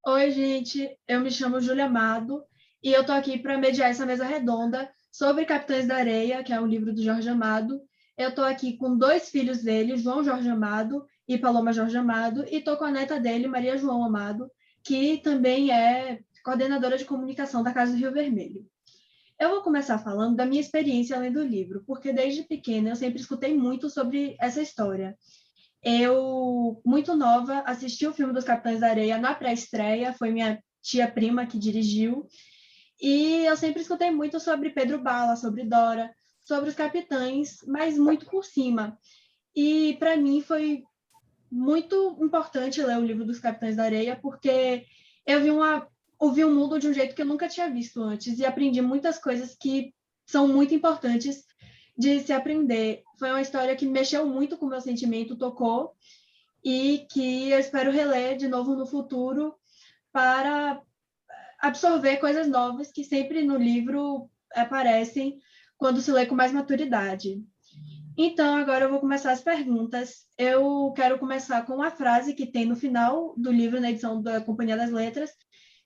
Oi, gente, eu me chamo Júlia Amado e eu tô aqui para mediar essa mesa redonda sobre Capitães da Areia, que é um livro do Jorge Amado. Eu tô aqui com dois filhos dele, João Jorge Amado e Paloma Jorge Amado, e tô com a neta dele, Maria João Amado, que também é coordenadora de comunicação da Casa do Rio Vermelho. Eu vou começar falando da minha experiência lendo o livro, porque desde pequena eu sempre escutei muito sobre essa história. Eu, muito nova, assisti o filme dos Capitães da Areia na pré-estreia, foi minha tia prima que dirigiu, e eu sempre escutei muito sobre Pedro Bala, sobre Dora, sobre os capitães, mas muito por cima. E para mim foi muito importante ler o livro dos Capitães da Areia, porque eu ouvi um mundo de um jeito que eu nunca tinha visto antes e aprendi muitas coisas que são muito importantes de se aprender. Foi uma história que mexeu muito com o meu sentimento, tocou, e que eu espero reler de novo no futuro para absorver coisas novas que sempre no livro aparecem quando se lê com mais maturidade. Então, agora eu vou começar as perguntas. Eu quero começar com uma frase que tem no final do livro, na edição da Companhia das Letras,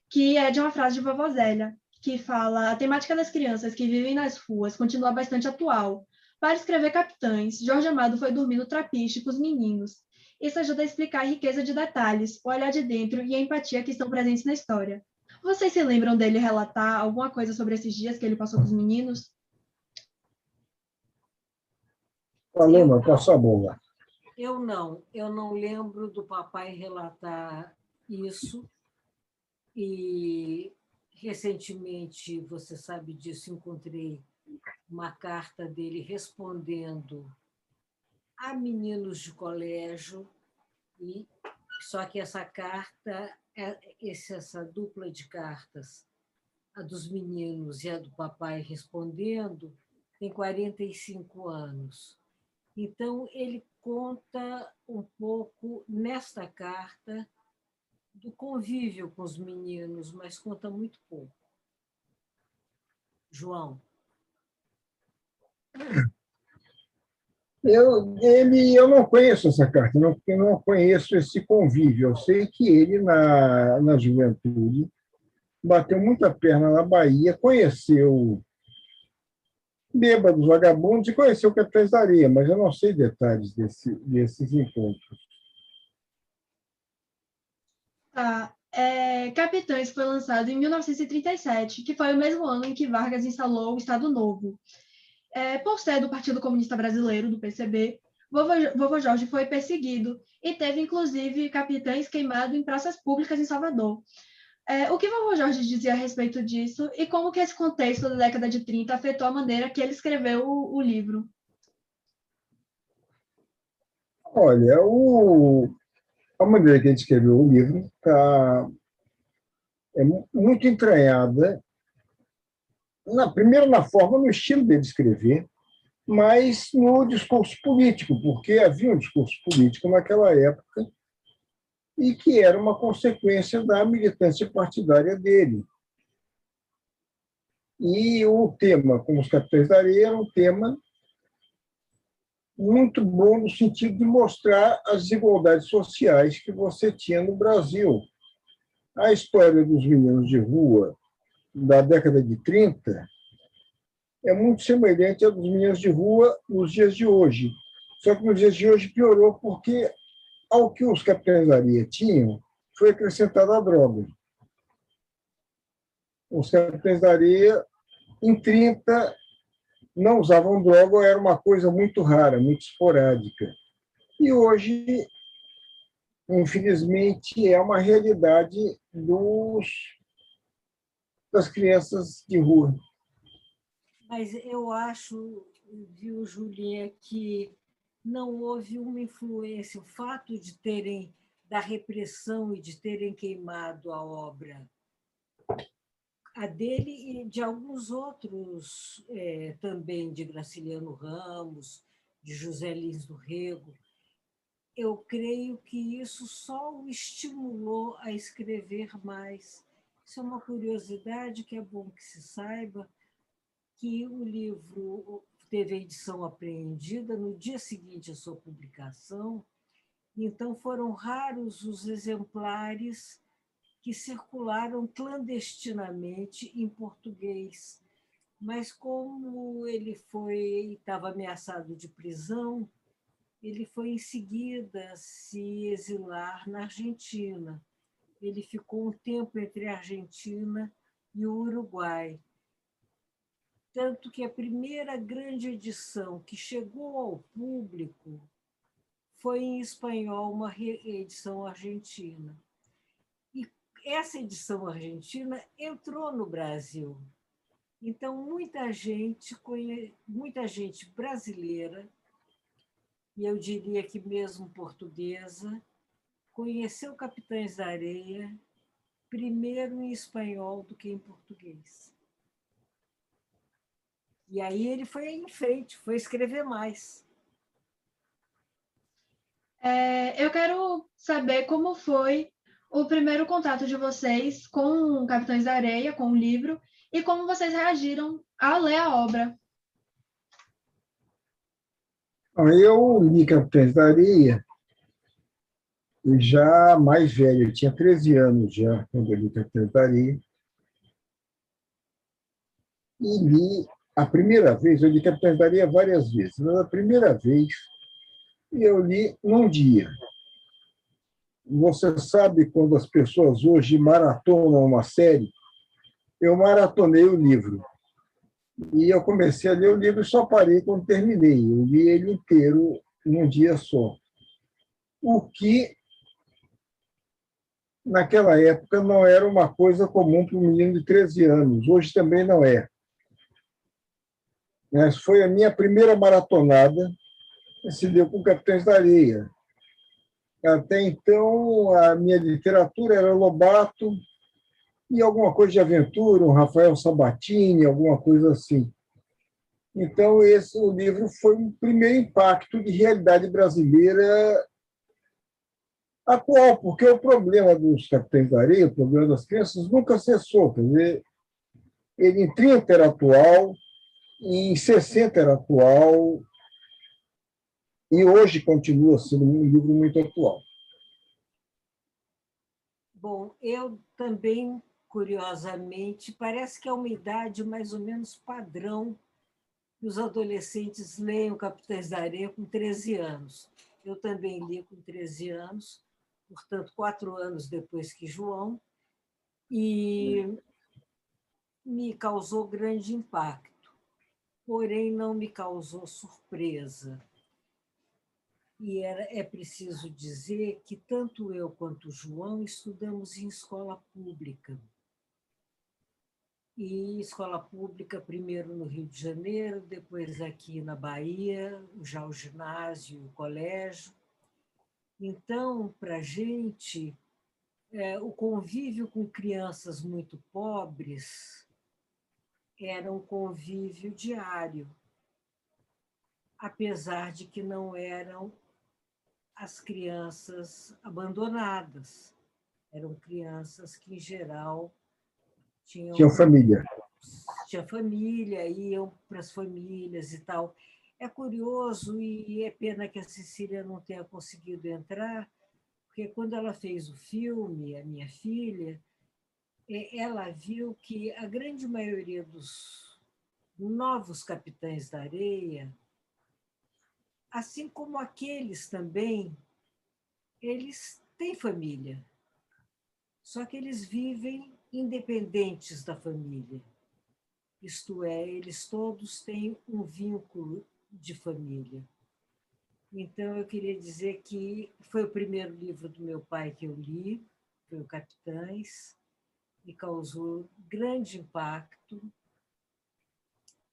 que é de uma frase de Vovó Zélia, que fala: a temática das crianças que vivem nas ruas continua bastante atual. Para escrever Capitães, Jorge Amado foi dormir no trapiche com os meninos. Isso ajuda a explicar a riqueza de detalhes, o olhar de dentro e a empatia que estão presentes na história. Vocês se lembram dele relatar alguma coisa sobre esses dias que ele passou com os meninos? Paloma, passa a bola. Eu não lembro do papai relatar isso, e recentemente, você sabe disso, encontrei uma carta dele respondendo a meninos de colégio, e só que essa carta, essa dupla de cartas, a dos meninos e a do papai respondendo, tem 45 anos. Então, ele conta um pouco nesta carta do convívio com os meninos, mas conta muito pouco. João. Eu não conheço essa carta, eu não conheço esse convívio. Eu sei que ele, na juventude, bateu muita perna na Bahia, conheceu bêbados, vagabundos e conheceu o Capitães da Areia, mas eu não sei detalhes desses encontros. Tá. Capitães foi lançado em 1937, que foi o mesmo ano em que Vargas instalou o Estado Novo. Por ser do Partido Comunista Brasileiro, do PCB, Vovô Jorge foi perseguido e teve, inclusive, capitães queimados em praças públicas em Salvador. O que Vovô Jorge dizia a respeito disso e como que esse contexto da década de 30 afetou a maneira que ele escreveu o livro? Olha, a maneira que ele escreveu o livro é muito entranhada, primeiro na forma, no estilo dele escrever, mas no discurso político, porque havia um discurso político naquela época e que era uma consequência da militância partidária dele. E o tema, como os Capitães da Areia, era um tema muito bom no sentido de mostrar as desigualdades sociais que você tinha no Brasil. A história dos meninos de rua da década de 30 é muito semelhante à dos meninos de rua nos dias de hoje. Só que nos dias de hoje piorou porque, ao que os Capitães da Areia tinham, foi acrescentada a droga. Os Capitães da Areia, em 30, não usavam droga, era uma coisa muito rara, muito esporádica. E hoje, infelizmente, é uma realidade das crianças de rua. Mas eu acho, viu, Julinha, que não houve uma influência, o fato de terem, da repressão e de terem queimado a obra, a dele e de alguns outros também, de Graciliano Ramos, de José Lins do Rego. Eu creio que isso só o estimulou a escrever mais. Isso é uma curiosidade que é bom que se saiba, que o livro teve a edição apreendida no dia seguinte à sua publicação, então foram raros os exemplares que circularam clandestinamente em português. Mas como ele estava ameaçado de prisão, ele foi em seguida se exilar na Argentina. Ele ficou um tempo entre a Argentina e o Uruguai. Tanto que a primeira grande edição que chegou ao público foi em espanhol, uma edição argentina. E essa edição argentina entrou no Brasil. Então, muita gente brasileira, e eu diria que mesmo portuguesa, conheceu Capitães da Areia primeiro em espanhol do que em português. E aí ele foi em frente, foi escrever mais. Eu quero saber como foi o primeiro contato de vocês com Capitães da Areia, com o livro, e como vocês reagiram ao ler a obra. Eu li Capitães da Areia já mais velho, eu tinha 13 anos já quando eu li Capitães da Areia. E li a primeira vez, eu li Capitães da Areia várias vezes, mas a primeira vez eu li num dia. Você sabe quando as pessoas hoje maratonam uma série? Eu maratonei o livro. E eu comecei a ler o livro e só parei quando terminei. Eu li ele inteiro num dia só. O que, naquela época, não era uma coisa comum para um menino de 13 anos. Hoje também não é. Mas foi a minha primeira maratonada, que se deu com Capitães da Areia. Até então, a minha literatura era Lobato e alguma coisa de aventura, um Rafael Sabatini, alguma coisa assim. Então, o livro foi um primeiro impacto de realidade brasileira atual, porque o problema dos Capitães da Areia, o problema das crianças, nunca cessou. Quer dizer, ele em 30 era atual, em 60 era atual, e hoje continua sendo um livro muito atual. Bom, eu também, curiosamente, parece que é uma idade mais ou menos padrão que os adolescentes leem o Capitães da Areia com 13 anos. Eu também li com 13 anos, portanto, 4 anos depois que João, e me causou grande impacto, porém não me causou surpresa. E é preciso dizer que tanto eu quanto o João estudamos em escola pública. E escola pública, primeiro no Rio de Janeiro, depois aqui na Bahia, já o ginásio, o colégio. Então, para a gente, o convívio com crianças muito pobres era um convívio diário, apesar de que não eram as crianças abandonadas. Eram crianças que, em geral, Tinha família. tinha família, iam para as famílias e tal. É curioso e é pena que a Cecília não tenha conseguido entrar, porque quando ela fez o filme, a minha filha, ela viu que a grande maioria dos novos Capitães da Areia, assim como aqueles também, eles têm família, só que eles vivem independentes da família. Isto é, eles todos têm um vínculo de família. Então, eu queria dizer que foi o primeiro livro do meu pai que eu li, foi o Capitães, e causou grande impacto.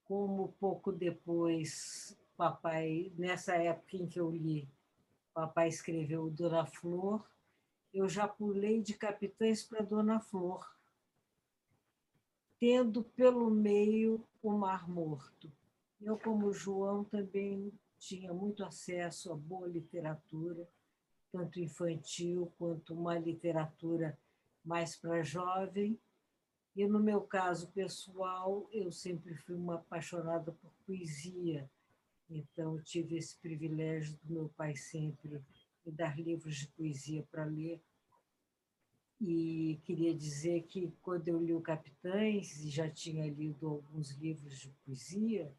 Como pouco depois, papai, nessa época em que eu li, papai escreveu Dona Flor, eu já pulei de Capitães para Dona Flor, tendo pelo meio o Mar Morto. Eu, como João, também tinha muito acesso a boa literatura, tanto infantil quanto uma literatura mais para jovem. E, no meu caso pessoal, eu sempre fui uma apaixonada por poesia. Então, tive esse privilégio do meu pai sempre me dar livros de poesia para ler. E queria dizer que, quando eu li o Capitães, e já tinha lido alguns livros de poesia,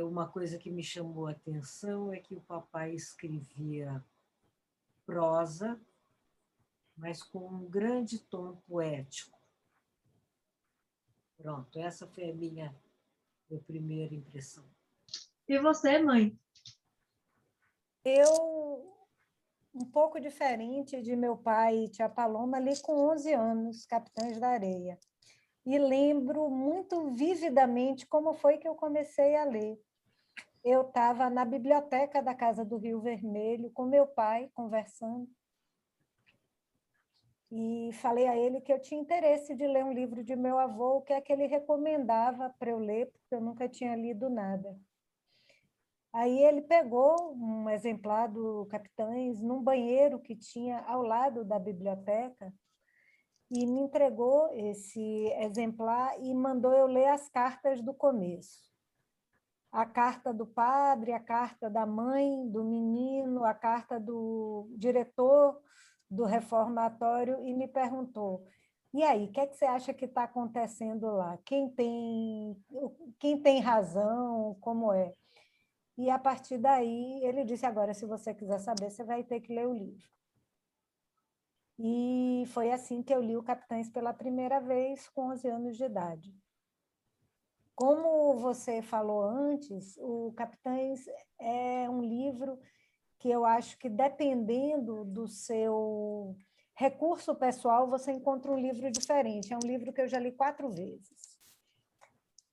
uma coisa que me chamou a atenção é que o papai escrevia prosa, mas com um grande tom poético. Pronto, essa foi a minha primeira impressão. E você, mãe? Eu, um pouco diferente de meu pai e tia Paloma, li com 11 anos, Capitães da Areia. E lembro muito vividamente como foi que eu comecei a ler. Eu estava na biblioteca da Casa do Rio Vermelho com meu pai, conversando, e falei a ele que eu tinha interesse de ler um livro de meu avô, o que é que ele recomendava para eu ler, porque eu nunca tinha lido nada. Aí ele pegou um exemplar do Capitães num banheiro que tinha ao lado da biblioteca e me entregou esse exemplar e mandou eu ler as cartas do começo. A carta do padre, a carta da mãe, do menino, a carta do diretor do reformatório, e me perguntou: e aí, o que é que você acha que está acontecendo lá? Quem tem razão? Como é? E, a partir daí, ele disse: agora, se você quiser saber, você vai ter que ler o livro. E foi assim que eu li o Capitães pela primeira vez, com 11 anos de idade. Como você falou antes, o Capitães é um livro que eu acho que, dependendo do seu recurso pessoal, você encontra um livro diferente. É um livro que eu já li 4 vezes.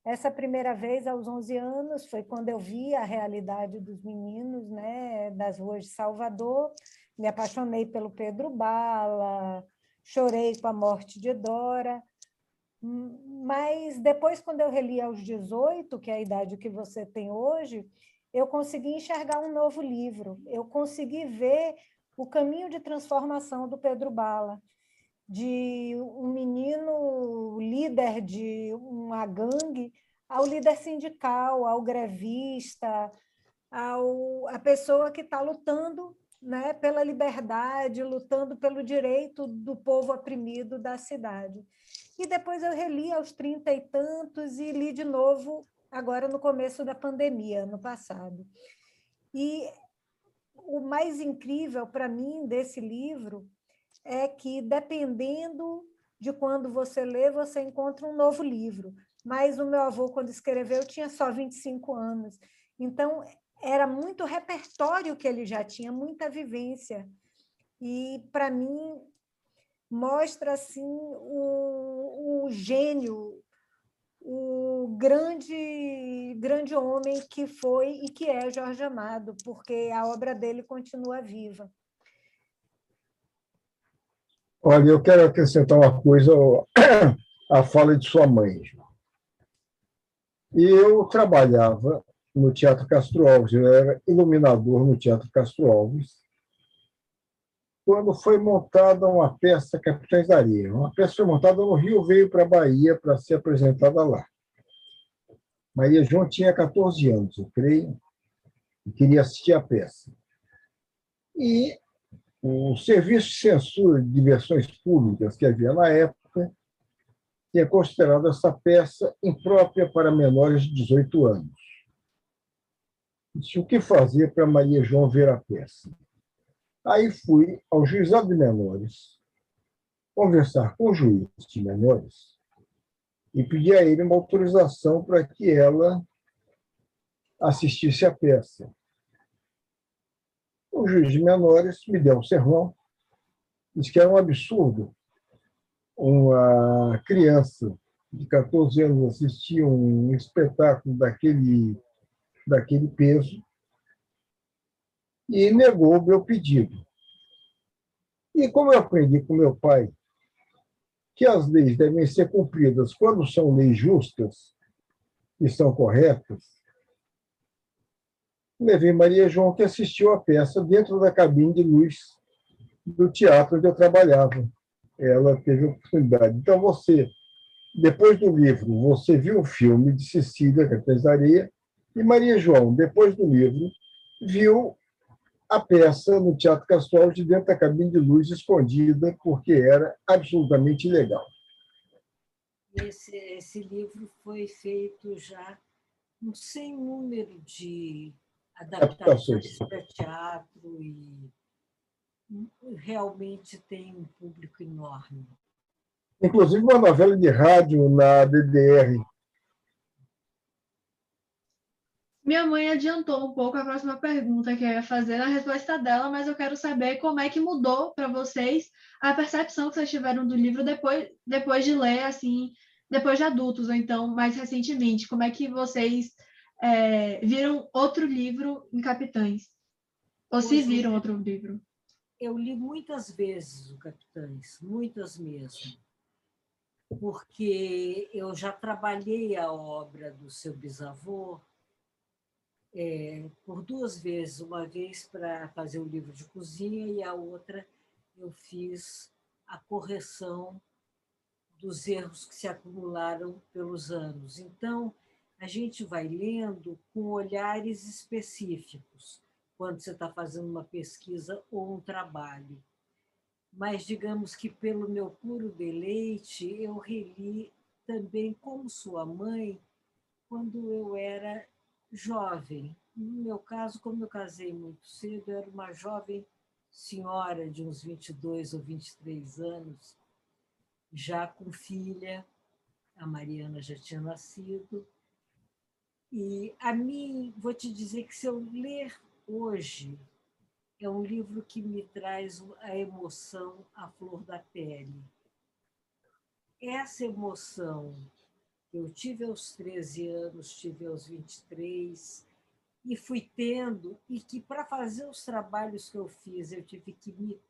Essa primeira vez, aos 11 anos, foi quando eu vi a realidade dos meninos, né, das ruas de Salvador. Me apaixonei pelo Pedro Bala, chorei com a morte de Dora. Mas depois, quando eu reli aos 18, que é a idade que você tem hoje, eu consegui enxergar um novo livro. Eu consegui ver o caminho de transformação do Pedro Bala, de um menino líder de uma gangue ao líder sindical, ao grevista, a pessoa que está lutando, né, pela liberdade, lutando pelo direito do povo oprimido da cidade. E depois eu reli aos 30 e tantos e li de novo agora no começo da pandemia, no passado. E o mais incrível para mim desse livro é que, dependendo de quando você lê, você encontra um novo livro. Mas o meu avô, quando escreveu, tinha só 25 anos. Então, era muito repertório que ele já tinha, muita vivência. E, para mim, mostra assim, o gênio, o grande homem que foi e que é Jorge Amado, porque a obra dele continua viva. Olha, eu quero acrescentar uma coisa à fala de sua mãe. Eu trabalhava no Teatro Castro Alves, eu era iluminador no Teatro Castro Alves, quando foi montada uma peça Capitães da Areia. Uma peça foi montada no Rio, veio para a Bahia para ser apresentada lá. Maria João tinha 14 anos, eu creio, e queria assistir a peça. E o Serviço de Censura de Diversões Públicas que havia na época tinha considerado essa peça imprópria para menores de 18 anos. Disse: o que fazer para Maria João ver a peça? Aí fui ao juizado de menores conversar com o juiz de menores e pedi a ele uma autorização para que ela assistisse a peça. O juiz de menores me deu um sermão, disse que era um absurdo uma criança de 14 anos assistir um espetáculo daquele peso, e negou o meu pedido. E como eu aprendi com meu pai que as leis devem ser cumpridas quando são leis justas e são corretas, levei Maria João, que assistiu a peça dentro da cabine de luz do teatro onde eu trabalhava. Ela teve a oportunidade. Então, depois do livro, você viu o filme de Cecília, Capitães da Areia, e Maria João, depois do livro, viu a peça no Teatro Castro de dentro da cabine de luz escondida, porque era absolutamente ilegal. Esse livro foi feito já um sem número de adaptações para teatro e realmente tem um público enorme. Inclusive uma novela de rádio na DDR. Minha mãe adiantou um pouco a próxima pergunta que eu ia fazer na resposta dela, mas eu quero saber como é que mudou para vocês a percepção que vocês tiveram do livro depois de ler, assim, depois de adultos, ou então mais recentemente. Como é que vocês viram outro livro em Capitães? Ou se Hoje viram outro livro? eu li muitas vezes o Capitães, muitas mesmo, porque eu já trabalhei a obra do seu bisavô por duas vezes, uma vez para fazer o livro de cozinha e a outra eu fiz a correção dos erros que se acumularam pelos anos. Então, a gente vai lendo com olhares específicos, quando você está fazendo uma pesquisa ou um trabalho. Mas, digamos que, pelo meu puro deleite, eu reli também como sua mãe, quando eu era jovem. No meu caso, como eu casei muito cedo, eu era uma jovem senhora de uns 22 ou 23 anos, já com filha, a Mariana já tinha nascido. E a mim, vou te dizer que se eu ler hoje, é um livro que me traz a emoção à flor da pele. Essa emoção que eu tive aos 13 anos, tive aos 23, e fui tendo, e que para fazer os trabalhos que eu fiz, eu tive que me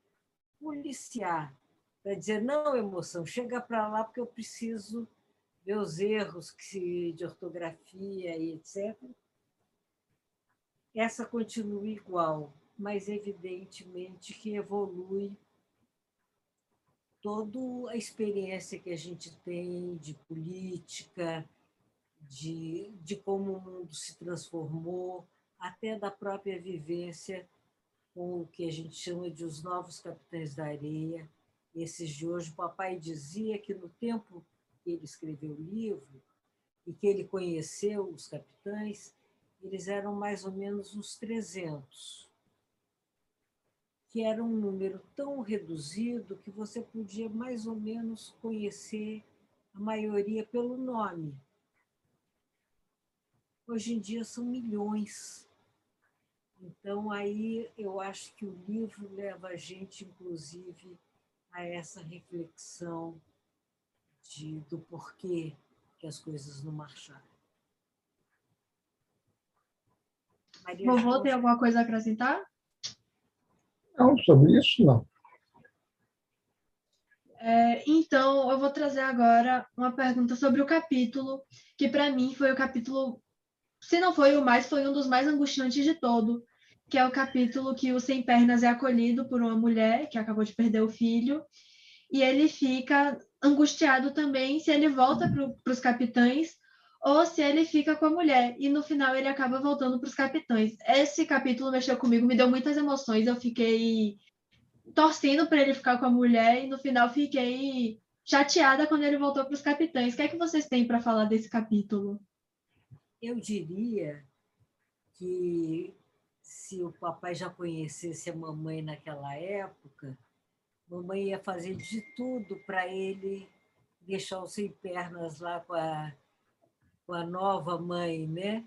policiar para dizer, não, emoção, chega para lá porque eu preciso ver os erros de ortografia e etc. Essa continua igual, mas evidentemente que evolui toda a experiência que a gente tem de política, de como o mundo se transformou, até da própria vivência com o que a gente chama de os novos capitães da areia. Esses de hoje, o papai dizia que no tempo que ele escreveu o livro e que ele conheceu os capitães, eles eram mais ou menos uns 300, que era um número tão reduzido que você podia mais ou menos conhecer a maioria pelo nome. Hoje em dia são milhões. Então, aí eu acho que o livro leva a gente, inclusive, a essa reflexão do porquê que as coisas não marcharam. Maria Vovô, João, tem alguma coisa a acrescentar? Não, sobre isso, não. Então, eu vou trazer agora uma pergunta sobre o capítulo, que para mim foi o capítulo, se não foi o mais, foi um dos mais angustiantes de todo, que é o capítulo que o Sem Pernas é acolhido por uma mulher que acabou de perder o filho, e ele fica angustiado também se ele volta para os capitães ou se ele fica com a mulher, e no final ele acaba voltando para os capitães. Esse capítulo mexeu comigo, me deu muitas emoções, eu fiquei torcendo para ele ficar com a mulher e no final fiquei chateada quando ele voltou para os capitães. O que é que vocês têm para falar desse capítulo? eu diria que se o papai já conhecesse a mamãe naquela época, a mamãe ia fazer de tudo para ele deixar o Sem Pernas lá com a nova mãe, né?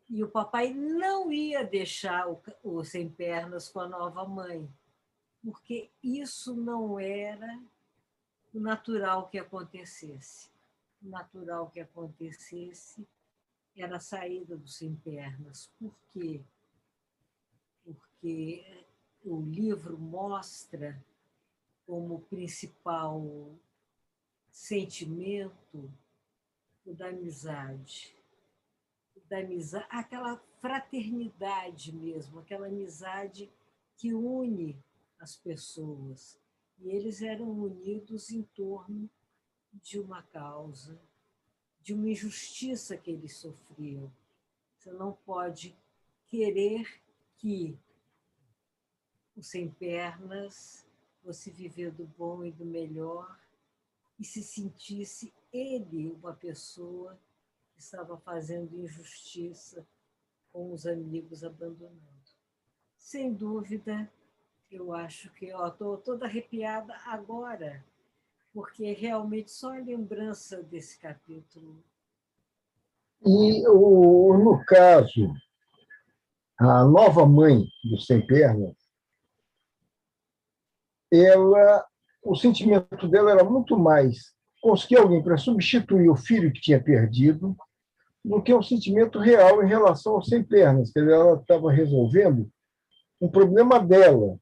E o papai não ia deixar o Sem Pernas com a nova mãe, porque isso não era o natural que acontecesse. O natural que acontecesse era a saída do Sem Pernas. Por quê? Porque o livro mostra como principal sentimento o da amizade. Aquela fraternidade mesmo, aquela amizade que une as pessoas. E eles eram unidos em torno de uma causa, de uma injustiça que eles sofriam. Você não pode querer que o Sem Pernas fosse viver do bom e do melhor e se sentisse ele uma pessoa que estava fazendo injustiça com os amigos abandonando. Sem dúvida, eu acho que estou toda arrepiada agora, porque realmente só a lembrança desse capítulo. E, no caso, a nova mãe do Sem Pernas, o sentimento dela era muito mais conseguir alguém para substituir o filho que tinha perdido do que um sentimento real em relação ao Sem Pernas. Quer dizer, ela estava resolvendo um problema dela.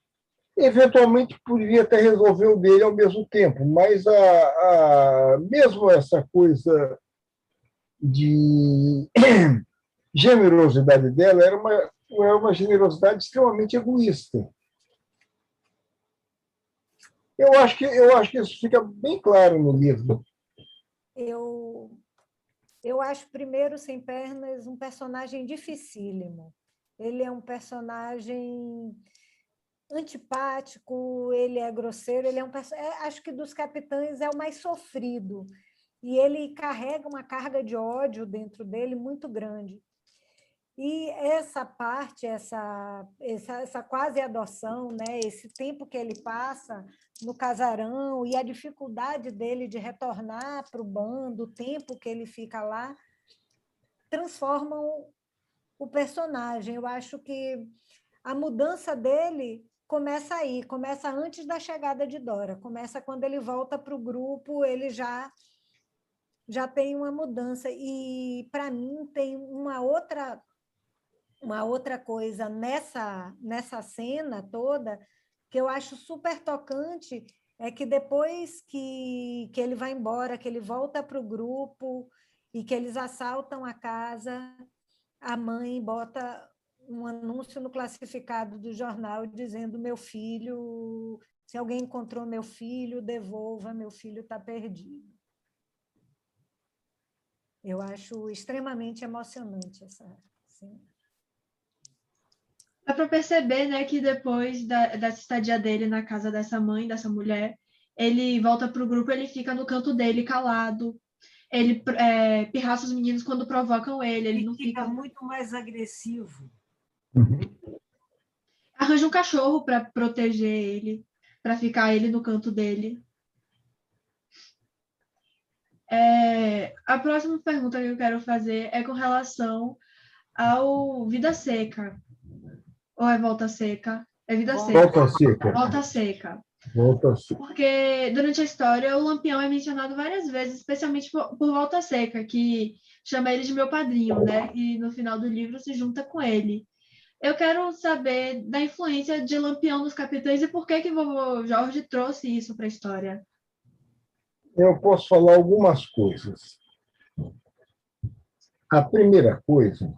Eventualmente, poderia até resolver o dele ao mesmo tempo, mas mesmo essa coisa de generosidade dela era uma generosidade extremamente egoísta. Eu acho que isso fica bem claro no livro. Eu acho, primeiro, Sem Pernas um personagem dificílimo. Ele é um personagem antipático, ele é grosseiro, ele é acho que dos capitães é o mais sofrido. E ele carrega uma carga de ódio dentro dele muito grande. E essa parte, essa quase adoção, né? Esse tempo que ele passa no casarão e a dificuldade dele de retornar para o bando, o tempo que ele fica lá, transformam o personagem. Eu acho que a mudança dele começa aí, começa antes da chegada de Dora, começa quando ele volta para o grupo, ele já tem uma mudança. E, para mim, tem uma outra coisa nessa cena toda que eu acho super tocante, é que depois que ele vai embora, que ele volta para o grupo e que eles assaltam a casa, a mãe bota um anúncio no classificado do jornal dizendo: meu filho, se alguém encontrou meu filho, devolva, meu filho está perdido. Eu acho extremamente emocionante essa cena. Dá para perceber, né, que depois dessa estadia dele na casa dessa mãe, dessa mulher, ele volta para o grupo, ele fica no canto dele, calado. Ele pirraça os meninos quando provocam ele. Ele não fica muito mais agressivo. Arranja um cachorro para proteger ele, para ficar ele no canto dele. A próxima pergunta que eu quero fazer é com relação ao Vida Seca. Ou é Volta Seca? É Vida Seca. Volta Seca. Volta Seca. Volta Seca. Porque durante a história o Lampião é mencionado várias vezes, especialmente por Volta Seca, que chama ele de meu padrinho, né? E no final do livro se junta com ele. Eu quero saber da influência de Lampião nos capitães e por que vovô Jorge trouxe isso para a história. Eu posso falar algumas coisas. A primeira coisa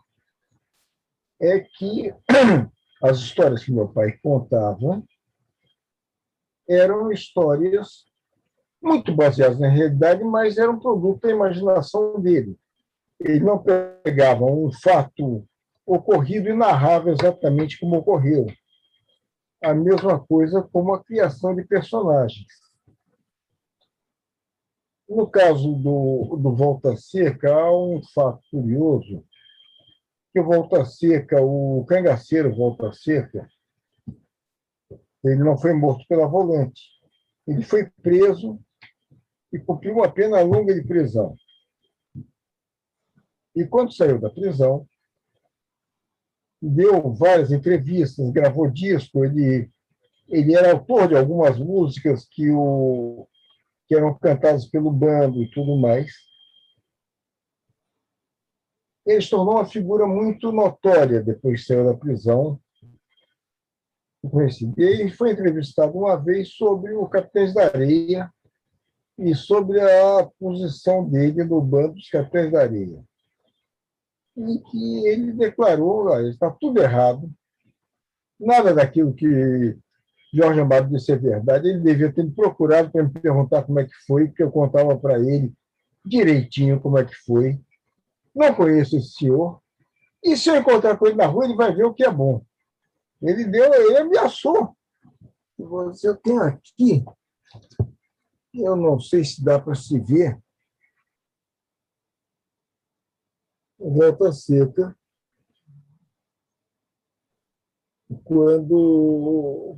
é que as histórias que meu pai contava eram histórias muito baseadas na realidade, mas eram produto da imaginação dele. Ele não pegava um fato ocorrido e narrava exatamente como ocorreu. A mesma coisa como a criação de personagens. No caso do Volta Seca, há um fato curioso, que o Volta Seca, o cangaceiro Volta Seca, ele não foi morto pela volante. Ele foi preso e cumpriu uma pena longa de prisão. E quando saiu da prisão, deu várias entrevistas, gravou disco, ele era autor de algumas músicas que eram cantadas pelo bando e tudo mais. Ele se tornou uma figura muito notória depois que saiu da prisão. Ele foi entrevistado uma vez sobre o Capitães da Areia e sobre a posição dele no bando dos Capitães da Areia. E que ele declarou: está tudo errado, nada daquilo que Jorge Amado disse é verdade. Ele devia ter me procurado para me perguntar como é que foi, porque eu contava para ele direitinho como é que foi. Não conheço esse senhor, e se eu encontrar com ele na rua, ele vai ver o que é bom. Ele ameaçou. Eu tenho aqui, eu não sei se dá para se ver, Volta Seca, quando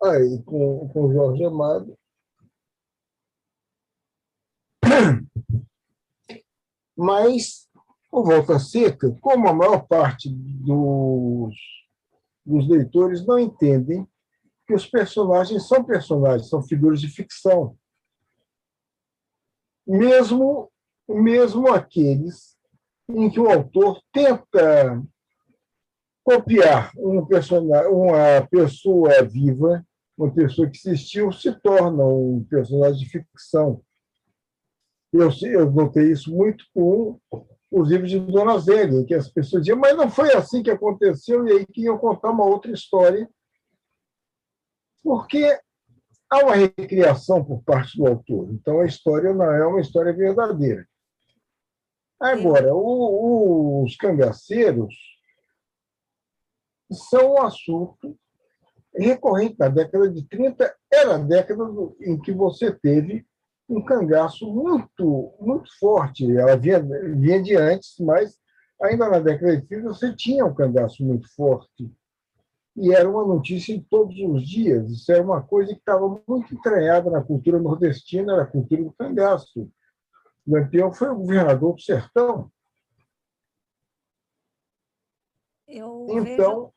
aí com Jorge Amado, mas o Volta Seca, como a maior parte dos leitores não entendem que os personagens, são figuras de ficção, mesmo aqueles em que o autor tenta copiar um personagem, uma pessoa viva, uma pessoa que existiu, se torna um personagem de ficção. Eu notei isso muito com os livros de Dona Zélia, que as pessoas diziam, mas não foi assim que aconteceu, e aí que iam contar uma outra história, porque há uma recriação por parte do autor. Então, a história não é uma história verdadeira. Agora, os cangaceiros são um assunto recorrente. Na década de 30, era a década em que você teve um cangaço muito forte. Ela vinha de antes, mas ainda na década de 30 você tinha um cangaço muito forte. E era uma notícia todos os dias. Isso era uma coisa que estava muito entranhada na cultura nordestina, era a cultura do cangaço. Lampião foi o governador do sertão. Então,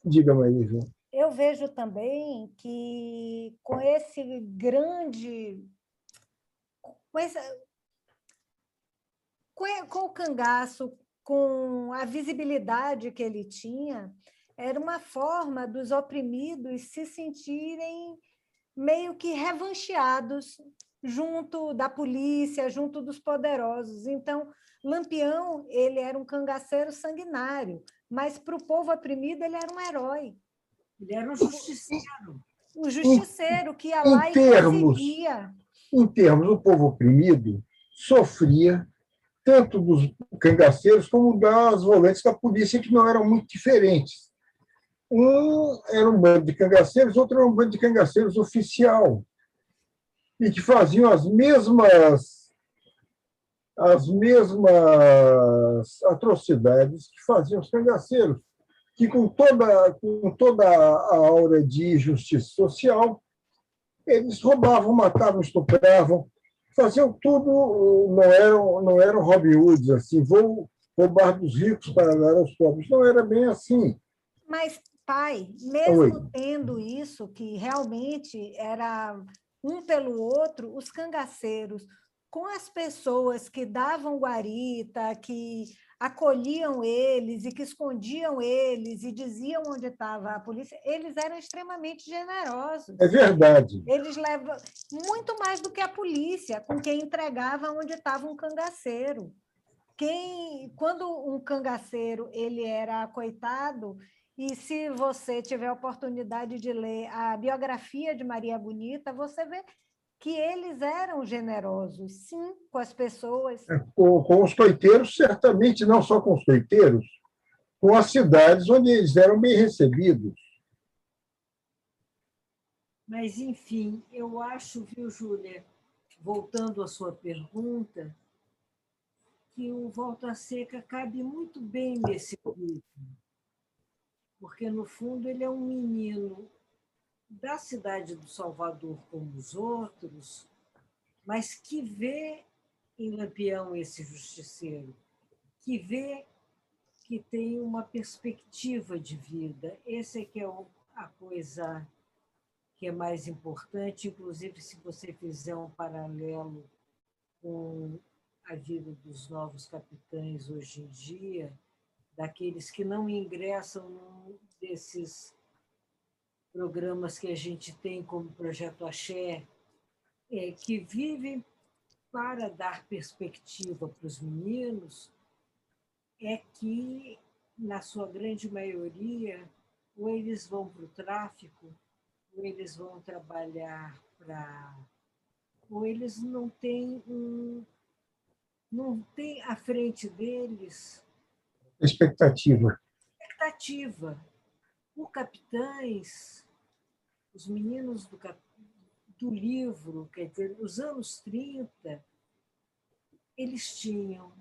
diga, Maísa. Eu vejo também que com esse grande... Com o cangaço, com a visibilidade que ele tinha, era uma forma dos oprimidos se sentirem meio que revancheados junto da polícia, junto dos poderosos. Então, Lampião, ele era um cangaceiro sanguinário, mas para o povo oprimido ele era um herói. Ele era um justiceiro. O justiceiro que ia lá e conseguia. Em termos, o povo oprimido sofria tanto dos cangaceiros como das volantes da polícia, que não eram muito diferentes. Um era um bando de cangaceiros, outro era um bando de cangaceiros oficial, e que faziam as mesmas atrocidades que faziam os cangaceiros, que com toda a aura de justiça social, eles roubavam, matavam, estupravam, faziam tudo, não eram Robin Hoods, assim, vou roubar dos ricos para dar aos pobres. Não era bem assim. Mas, pai, mesmo tendo isso, que realmente era um pelo outro, os cangaceiros, com as pessoas que davam guarita, que acolhiam eles e que escondiam eles e diziam onde estava a polícia, eles eram extremamente generosos. É verdade. Eles levam muito mais do que a polícia, com quem entregava onde estava um cangaceiro. Quando um cangaceiro ele era coitado, e se você tiver a oportunidade de ler a biografia de Maria Bonita, você vê que eles eram generosos, sim, com as pessoas. Com os coiteiros, certamente, não só com os coiteiros, com as cidades onde eles eram bem recebidos. Mas, enfim, eu acho, viu, Júlia, voltando à sua pergunta, que o Volta Seca cabe muito bem nesse livro, porque, no fundo, ele é um menino da cidade do Salvador como os outros, mas que vê em Lampião esse justiceiro, que vê que tem uma perspectiva de vida. Essa é que é a coisa que é mais importante, inclusive se você fizer um paralelo com a vida dos novos capitães hoje em dia, daqueles que não ingressam num desses programas que a gente tem como Projeto Axé, que vivem para dar perspectiva para os meninos, é que, na sua grande maioria, ou eles vão para o tráfico, ou eles vão trabalhar para... ou eles não têm à frente deles expectativa. O Capitães Os meninos do livro, quer dizer, nos anos 30, eles tinham,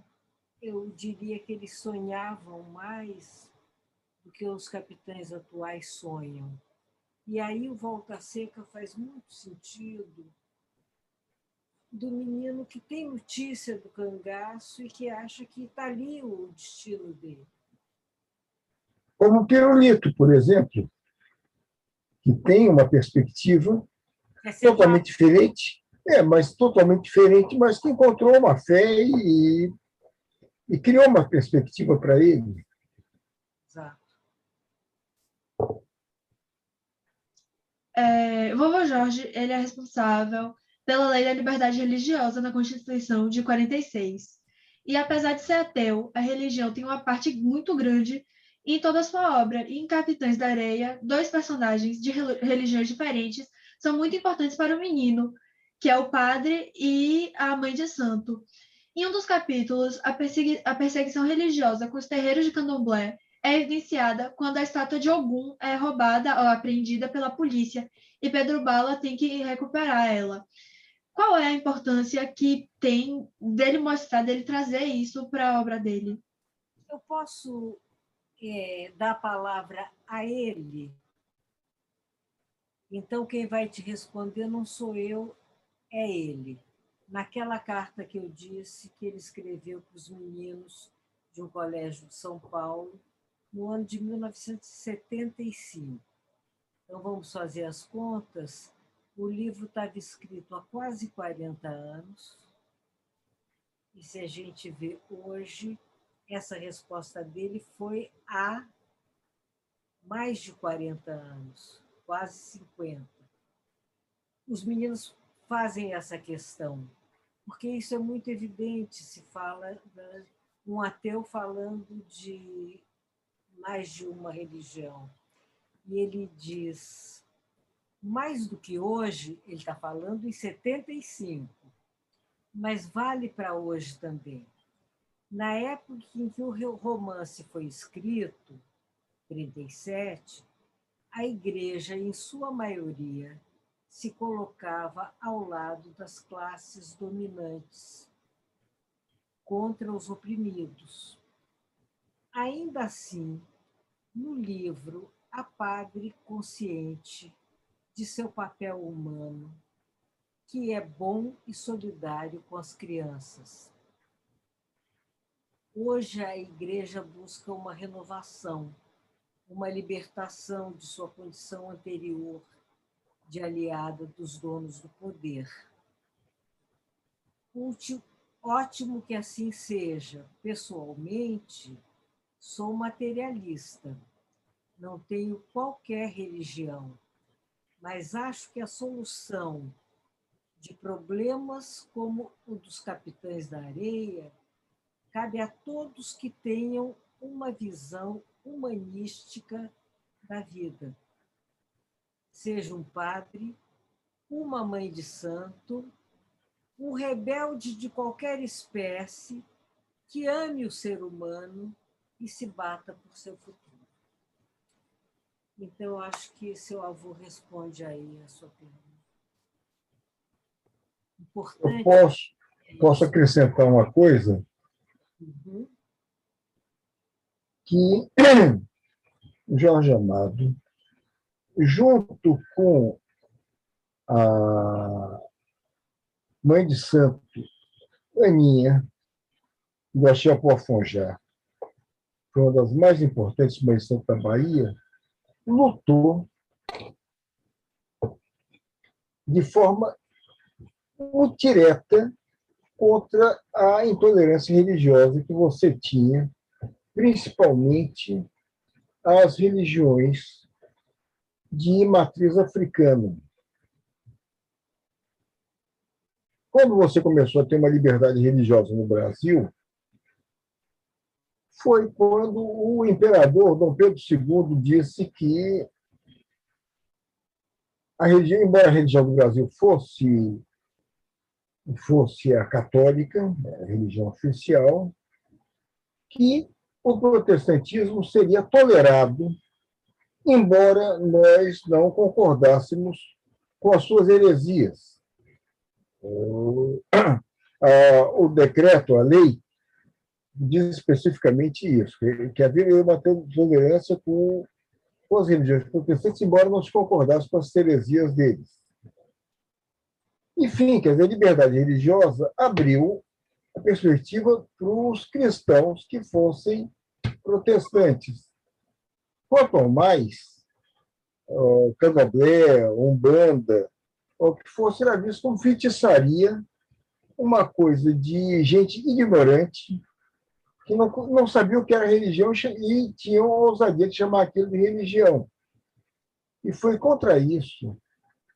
eu diria que eles sonhavam mais do que os capitães atuais sonham. E aí o Volta Seca faz muito sentido do menino que tem notícia do cangaço e que acha que está ali o destino dele. Como o Pirulito, por exemplo, que tem uma perspectiva totalmente diferente, mas totalmente diferente, mas que encontrou uma fé e criou uma perspectiva para ele. Exato. Vovô Jorge, ele é responsável pela Lei da Liberdade Religiosa na Constituição de 46. E apesar de ser ateu, a religião tem uma parte muito grande em toda a sua obra. E em Capitães da Areia, dois personagens de religiões diferentes são muito importantes para o menino, que é o padre e a mãe de santo. Em um dos capítulos, a perseguição religiosa com os terreiros de Candomblé é evidenciada quando a estátua de Ogum é roubada ou apreendida pela polícia e Pedro Bala tem que recuperar ela. Qual é a importância que tem dele mostrar, dele trazer isso para a obra dele? Eu posso dar a palavra a ele? Então, quem vai te responder não sou eu, é ele. Naquela carta que eu disse que ele escreveu para os meninos de um colégio de São Paulo, no ano de 1975. Então, vamos fazer as contas. O livro estava escrito há quase 40 anos. E se a gente vê hoje, essa resposta dele foi há mais de 40 anos, quase 50. Os meninos fazem essa questão, porque isso é muito evidente, se fala de um ateu falando de mais de uma religião. E ele diz, mais do que hoje, ele está falando em 75, mas vale para hoje também. Na época em que o romance foi escrito, 37, a igreja, em sua maioria, se colocava ao lado das classes dominantes, contra os oprimidos. Ainda assim, no livro, há padre consciente de seu papel humano, que é bom e solidário com as crianças. Hoje a igreja busca uma renovação, uma libertação de sua condição anterior de aliada dos donos do poder. Ótimo que assim seja. Pessoalmente, sou materialista, não tenho qualquer religião, mas acho que a solução de problemas como o dos Capitães da Areia cabe a todos que tenham uma visão humanística da vida. Seja um padre, uma mãe de santo, um rebelde de qualquer espécie que ame o ser humano e se bata por seu futuro. Então, acho que seu avô responde aí a sua pergunta. Importante. Eu posso acrescentar uma coisa? Uhum. Que Jorge Amado, junto com a mãe de santo, Aninha, da Chapoafonjá, foi uma das mais importantes mães de santo da Bahia, lutou de forma muito direta contra a intolerância religiosa que você tinha, principalmente as religiões de matriz africana. Quando você começou a ter uma liberdade religiosa no Brasil, foi quando o imperador Dom Pedro II disse que a religião, embora a religião do Brasil fosse a católica, a religião oficial, que o protestantismo seria tolerado embora nós não concordássemos com as suas heresias. O decreto, a lei, diz especificamente isso, que havia uma tolerância com as religiões protestantes, embora não se concordasse com as heresias deles. Enfim, quer dizer, a liberdade religiosa abriu a perspectiva para os cristãos que fossem protestantes. Quanto ao mais, candomblé, umbanda, o que fosse era visto como feitiçaria, uma coisa de gente ignorante, que não sabia o que era religião e tinham a ousadia de chamar aquilo de religião. E foi contra isso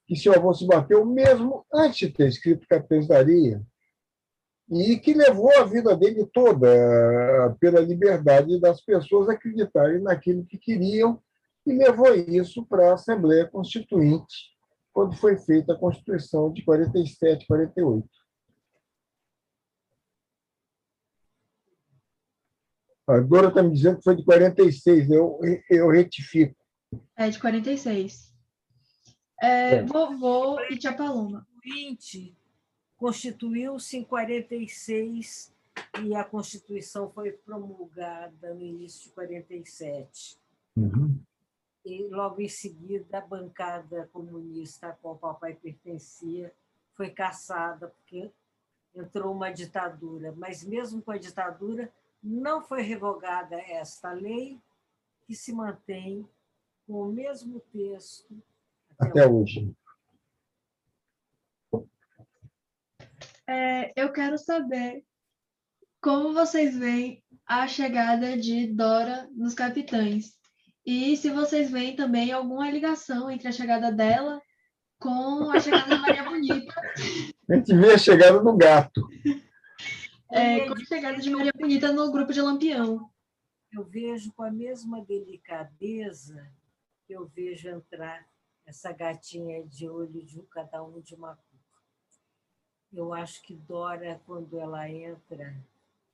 que seu avô se bateu, mesmo antes de ter escrito Capitães da Areia, e que levou a vida dele toda pela liberdade das pessoas acreditarem naquilo que queriam, e levou isso para a Assembleia Constituinte, quando foi feita a Constituição de 47, 48. A Dora está me dizendo que foi de 46, eu retifico. É de 46. Vovô e Tia Paloma. Constituiu-se em 46 e a Constituição foi promulgada no início de 47. Uhum. E logo em seguida a bancada comunista a qual o papai pertencia foi cassada porque entrou uma ditadura. Mas mesmo com a ditadura não foi revogada esta lei, que se mantém com o mesmo texto até hoje. Eu quero saber como vocês veem a chegada de Dora nos Capitães. E se vocês veem também alguma ligação entre a chegada dela com a chegada de Maria Bonita. A gente vê a chegada do gato. Com a chegada de Maria Bonita no grupo de Lampião. Eu vejo com a mesma delicadeza que eu vejo entrar essa gatinha de olho de cada um de uma cor. Eu acho que Dora, quando ela entra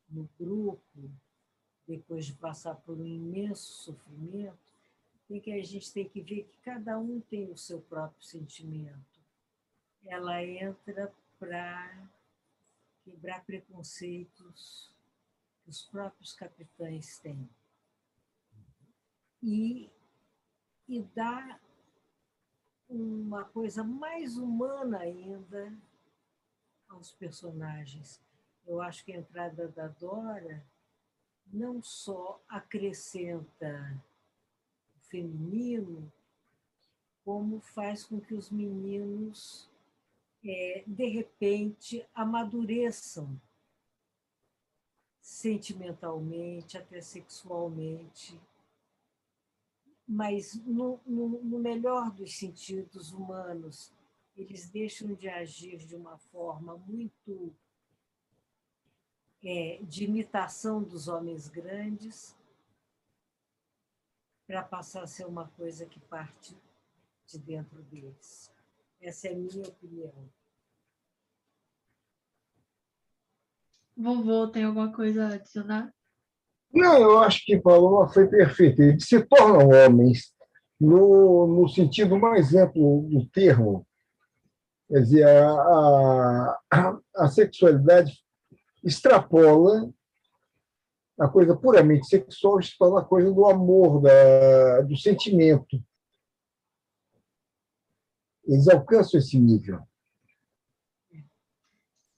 no grupo, depois de passar por um imenso sofrimento, a gente tem que ver que cada um tem o seu próprio sentimento. Ela entra para quebrar preconceitos que os próprios capitães têm. E dá uma coisa mais humana ainda aos personagens. Eu acho que a entrada da Dora não só acrescenta o feminino, como faz com que os meninos, de repente, amadureçam sentimentalmente, até sexualmente, mas no melhor dos sentidos humanos. Eles deixam de agir de uma forma muito de imitação dos homens grandes para passar a ser uma coisa que parte de dentro deles. Essa é a minha opinião. Vovô, tem alguma coisa a adicionar? Não, eu acho que Paloma foi perfeita. Eles se tornam homens no sentido mais amplo do termo. Quer dizer, a sexualidade extrapola a coisa puramente sexual, extrapola a coisa do amor, do sentimento. Eles alcançam esse nível.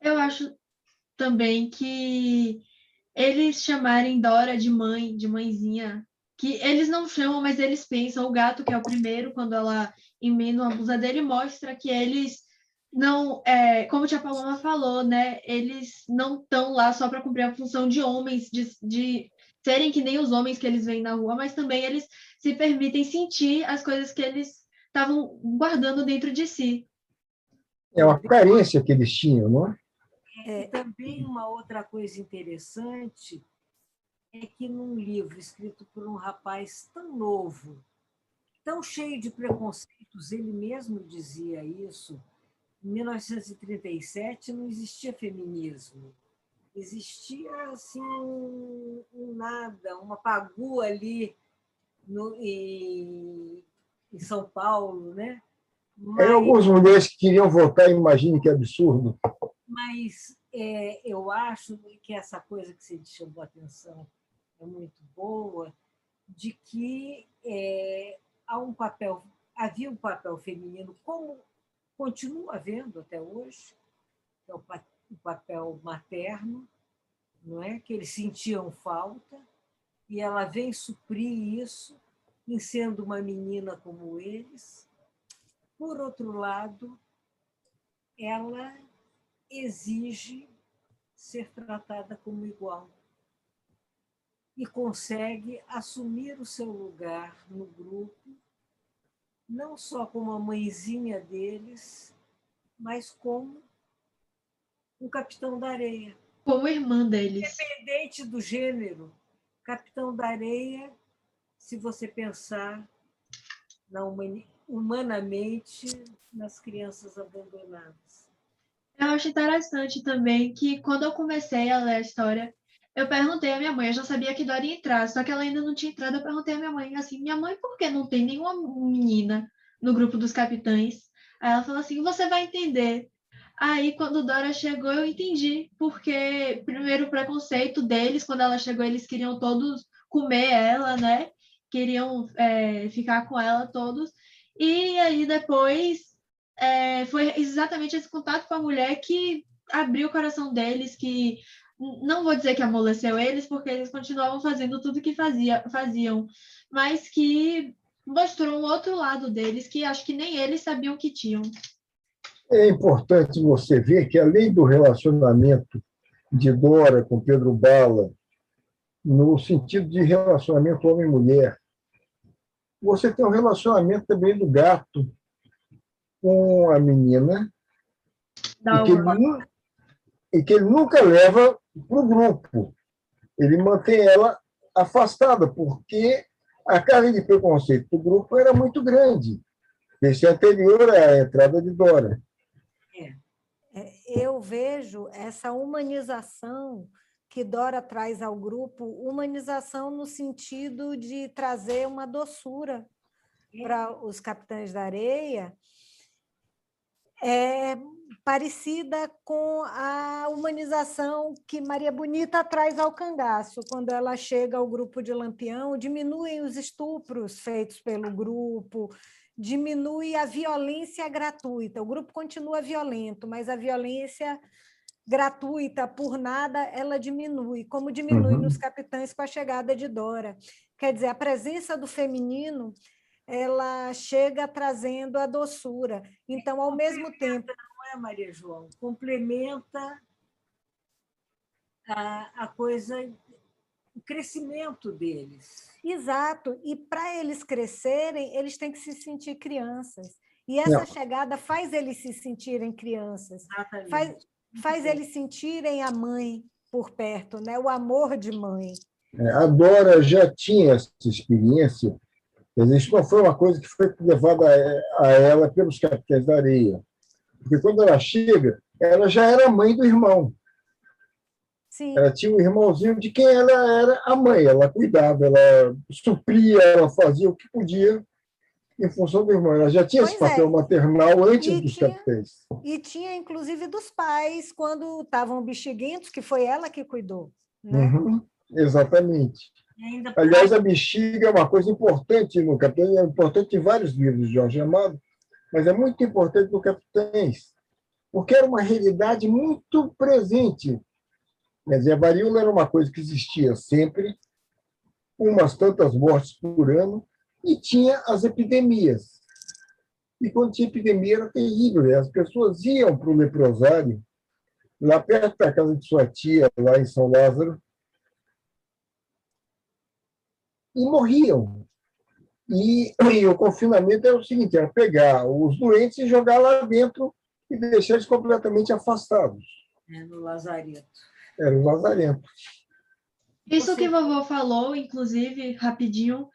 Eu acho também que eles chamarem Dora de mãe, de mãezinha, que eles não chamam, mas eles pensam. O gato, que é o primeiro, quando ela emenda uma blusa dele, mostra que eles não, como a tia Paloma falou, né? Eles não estão lá só para cumprir a função de homens, de serem que nem os homens que eles veem na rua, mas também eles se permitem sentir as coisas que eles estavam guardando dentro de si. É uma carência que eles tinham, não é? E também uma outra coisa interessante é que num livro escrito por um rapaz tão novo, tão cheio de preconceitos, ele mesmo dizia isso, em 1937 não existia feminismo. Existia assim, um nada, uma pagu ali em São Paulo, né? Algumas mulheres que queriam votar, imagine que absurdo. Mas eu acho que essa coisa que você chamou a atenção é muito boa, de que havia um papel feminino, como continua havendo até hoje, que é o papel materno, não é? Que eles sentiam falta, e ela vem suprir isso, em sendo uma menina como eles. Por outro lado, ela exige ser tratada como igual e consegue assumir o seu lugar no grupo, não só como a mãezinha deles, mas como um capitão da areia. Como irmã deles. Independente do gênero, capitão da areia, se você pensar humanamente nas crianças abandonadas. Eu acho interessante também que quando eu comecei a ler a história, eu perguntei à minha mãe, eu já sabia que Dora ia entrar, só que ela ainda não tinha entrado, eu perguntei à minha mãe assim, minha mãe, por que não tem nenhuma menina no grupo dos capitães? Aí ela falou assim, você vai entender. Aí, quando Dora chegou, eu entendi, porque primeiro o preconceito deles, quando ela chegou, eles queriam todos comer ela, né? Queriam ficar com ela todos. E aí, depois, foi exatamente esse contato com a mulher que abriu o coração deles, que não vou dizer que amoleceu eles, porque eles continuavam fazendo tudo que faziam, mas que mostrou um outro lado deles, que acho que nem eles sabiam que tinham. É importante você ver que, além do relacionamento de Dora com Pedro Bala, no sentido de relacionamento homem-mulher, você tem um relacionamento também do gato com a menina, e que ele nunca leva para o grupo. Ele mantém ela afastada, porque a carga de preconceito do grupo era muito grande, esse anterior à entrada de Dora. Eu vejo essa humanização que Dora traz ao grupo, humanização no sentido de trazer uma doçura para os capitães da areia, parecida com a humanização que Maria Bonita traz ao cangaço. Quando ela chega ao grupo de Lampião, diminuem os estupros feitos pelo grupo, diminui a violência gratuita. O grupo continua violento, mas a violência gratuita, por nada, ela diminui, como diminui nos capitães com a chegada de Dora. Quer dizer, a presença do feminino, ela chega trazendo a doçura. Então, ao mesmo tempo... Não é, Maria João? Complementa a coisa, o crescimento deles. Exato. E para eles crescerem, eles têm que se sentir crianças. E essa chegada faz eles se sentirem crianças. Faz eles sentirem a mãe por perto, né? O amor de mãe. A Dora já tinha essa experiência. Isso não foi uma coisa que foi levada a ela pelos capitães da areia. Porque quando ela chega, ela já era mãe do irmão. Sim. Ela tinha um irmãozinho de quem ela era a mãe. Ela cuidava, ela supria, ela fazia o que podia em função do irmão. Ela já tinha esse papel maternal antes dos capitães. E tinha, inclusive, dos pais, quando estavam bexiguentos, que foi ela que cuidou. Né? Exatamente. Aliás, a bexiga é uma coisa importante no Capitães, é importante em vários livros de Jorge Amado, mas é muito importante no Capitães, porque era uma realidade muito presente. Quer dizer, a varíola era uma coisa que existia sempre, umas tantas mortes por ano, e tinha as epidemias. E quando tinha epidemia era terrível, né? As pessoas iam para o leprosário, lá perto da casa de sua tia, lá em São Lázaro, e morriam. E o confinamento era o seguinte, era pegar os doentes e jogar lá dentro e deixar eles completamente afastados. No lazareto. Era o lazarento. Isso que vovô falou, inclusive, rapidinho,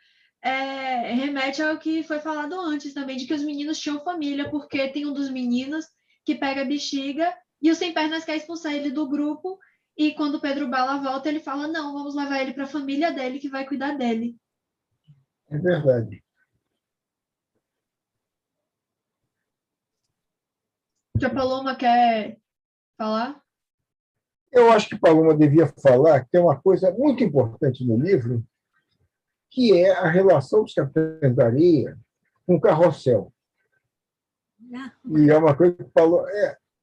remete ao que foi falado antes também, de que os meninos tinham família, porque tem um dos meninos que pega a bexiga e o Sem Pernas quer expulsar ele do grupo, e quando o Pedro Bala volta, ele fala, não, vamos levar ele para a família dele, que vai cuidar dele. É verdade. Tia Paloma quer falar? Eu acho que Paloma devia falar que tem uma coisa muito importante no livro, que é a relação dos Capitães da Areia com o Carrossel. E é uma coisa que falou.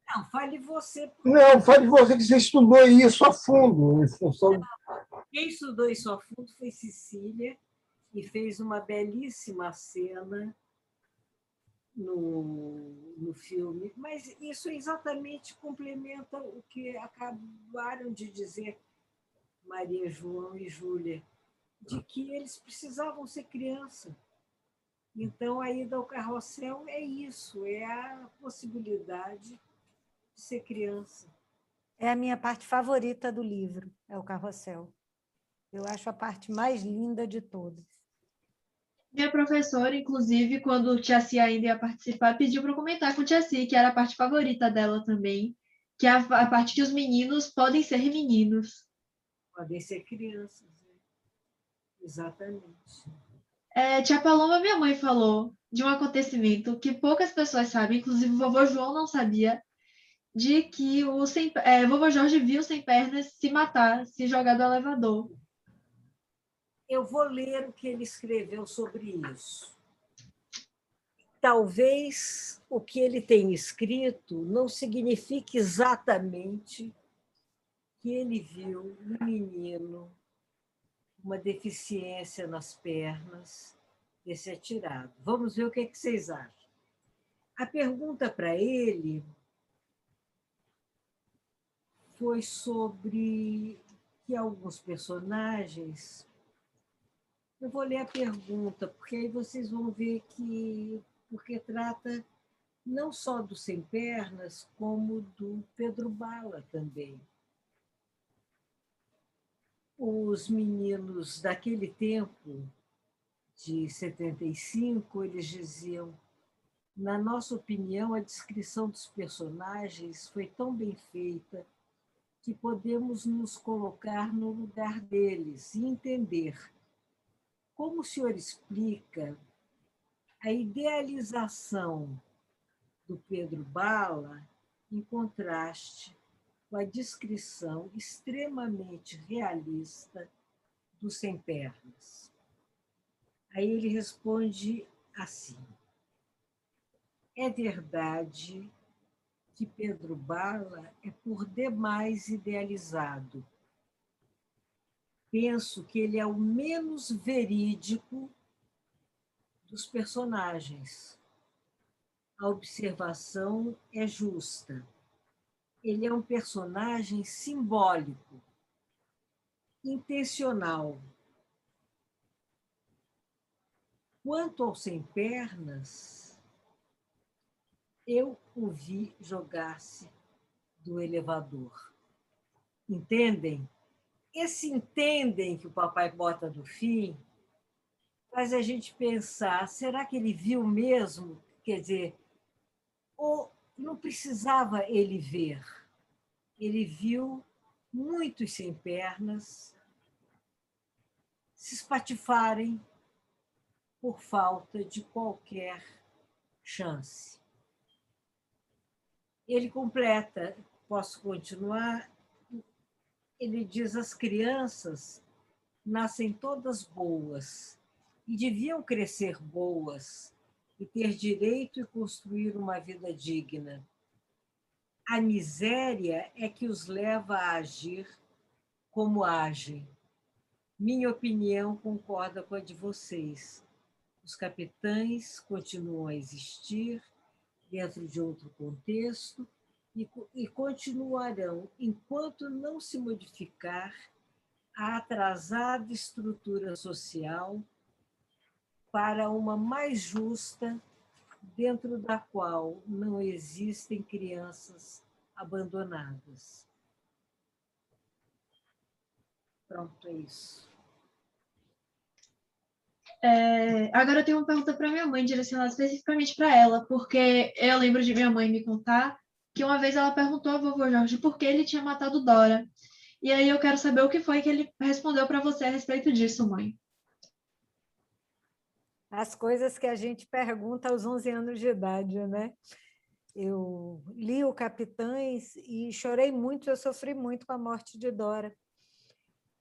Não, fale você. Não, fale você que você estudou isso a fundo, em função. Quem estudou isso a fundo foi Cecília, e fez uma belíssima cena no filme, mas isso exatamente complementa o que acabaram de dizer Maria João e Júlia, de que eles precisavam ser criança. Então, a ida ao carrossel é isso, é a possibilidade de ser criança. É a minha parte favorita do livro, é o carrossel. Eu acho a parte mais linda de todas. Minha professora, inclusive, quando Tia Si ainda ia participar, pediu para eu comentar com Tia Si, que era a parte favorita dela também, que é a parte que os meninos podem ser meninos. Podem ser crianças, né? Exatamente. Tia Paloma, minha mãe falou de um acontecimento que poucas pessoas sabem, inclusive o vovô João não sabia, de que vovô Jorge viu Sem Pernas se matar, se jogar do elevador. Eu vou ler o que ele escreveu sobre isso. Talvez o que ele tem escrito não signifique exatamente que ele viu um menino com uma deficiência nas pernas ter se atirado. Vamos ver o que vocês acham. A pergunta para ele foi sobre que alguns personagens... Eu vou ler a pergunta, porque aí vocês vão ver que... Porque trata não só do Sem Pernas, como do Pedro Bala também. Os meninos daquele tempo, de 75, eles diziam: na nossa opinião, a descrição dos personagens foi tão bem feita que podemos nos colocar no lugar deles e entender como o senhor explica a idealização do Pedro Bala em contraste com a descrição extremamente realista do Sem Pernas. Aí ele responde assim: é verdade que Pedro Bala é por demais idealizado. Penso que ele é o menos verídico dos personagens. A observação é justa. Ele é um personagem simbólico, intencional. Quanto ao Sem Pernas, eu o vi jogar-se do elevador. Entendem? Esse entendem que o papai bota no fim faz a gente pensar, será que ele viu mesmo? Quer dizer, ou não precisava ele ver? Ele viu muitos sem pernas se espatifarem por falta de qualquer chance. Ele completa, posso continuar? Ele diz: as crianças nascem todas boas e deviam crescer boas e ter direito e construir uma vida digna. A miséria é que os leva a agir como agem. Minha opinião concorda com a de vocês. Os capitães continuam a existir dentro de outro contexto e continuarão enquanto não se modificar a atrasada estrutura social para uma mais justa, dentro da qual não existem crianças abandonadas. Pronto, é isso. Agora eu tenho uma pergunta para minha mãe, direcionada especificamente para ela, porque eu lembro de minha mãe me contar que uma vez ela perguntou ao vovô Jorge por que ele tinha matado Dora. E aí eu quero saber o que foi que ele respondeu para você a respeito disso, mãe. As coisas que a gente pergunta aos 11 anos de idade, né? Eu li o Capitães e chorei muito, eu sofri muito com a morte de Dora.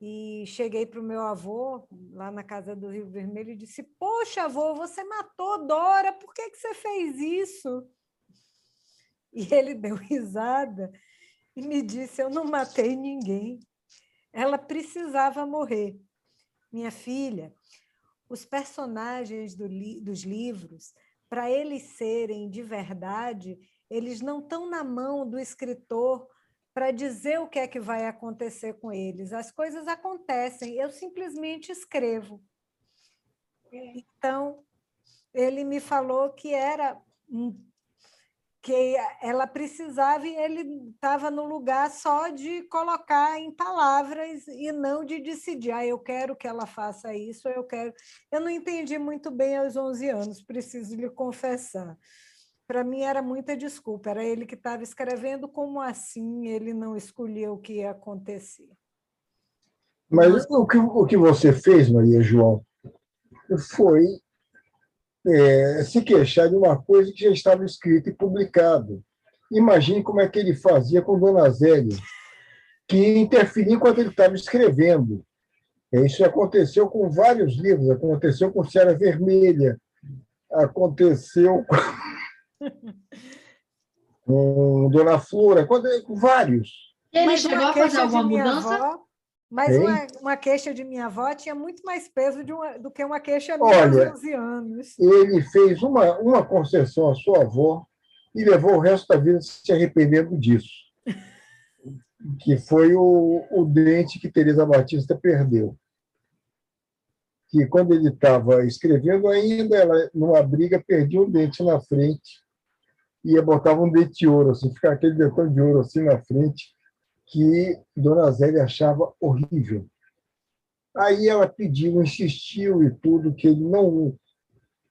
E cheguei para o meu avô, lá na casa do Rio Vermelho, e disse: poxa, avô, você matou Dora, por que você fez isso? E ele deu risada e me disse: eu não matei ninguém. Ela precisava morrer. Minha filha, os personagens dos livros, para eles serem de verdade, eles não estão na mão do escritor para dizer o que é que vai acontecer com eles. As coisas acontecem, eu simplesmente escrevo. Então, ele me falou que era que ela precisava e ele estava no lugar só de colocar em palavras e não de decidir, eu quero que ela faça isso, eu quero. Eu não entendi muito bem aos 11 anos, preciso lhe confessar. Para mim era muita desculpa, era ele que estava escrevendo, como assim ele não escolheu o que ia acontecer? Mas o que você fez, Maria João, foi se queixar de uma coisa que já estava escrita e publicada. Imagine como é que ele fazia com Dona Zélia, que interferia enquanto ele estava escrevendo. Isso aconteceu com vários livros, aconteceu com Seara Vermelha, aconteceu com Dona Flora, com vários. E ele Mas chegou uma a fazer queixa de alguma minha mudança? avó, mas Hein? uma queixa de minha avó tinha muito mais peso do que uma queixa minha aos Olha, 11 anos. ele fez uma concessão à sua avó e levou o resto da vida se arrependendo disso, que foi o dente que Teresa Batista perdeu. Que quando ele estava escrevendo ainda, ela, numa briga, perdia um dente na frente e botava um dente de ouro, assim, ficava aquele dentão de ouro assim na frente, que Dona Zélia achava horrível. Aí ela pediu, insistiu e tudo, que ele não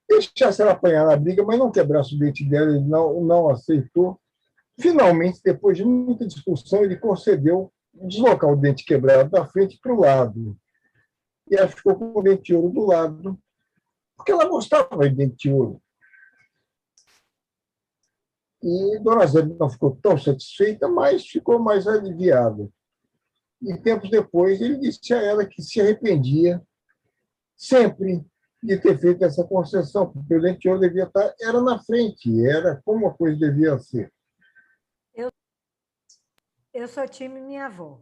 deixasse ela apanhar na briga, mas não quebrasse o dente dela, ele não aceitou. Finalmente, depois de muita discussão, ele concedeu deslocar o dente quebrado da frente para o lado. E ela ficou com o dente de ouro do lado, porque ela gostava de dente de ouro. E Dona Zélia não ficou tão satisfeita, mas ficou mais aliviada. E tempos depois, ele disse a ela que se arrependia sempre de ter feito essa concessão, porque o dente de ouro devia estar era na frente, era como a coisa devia ser. Eu sou time minha avó.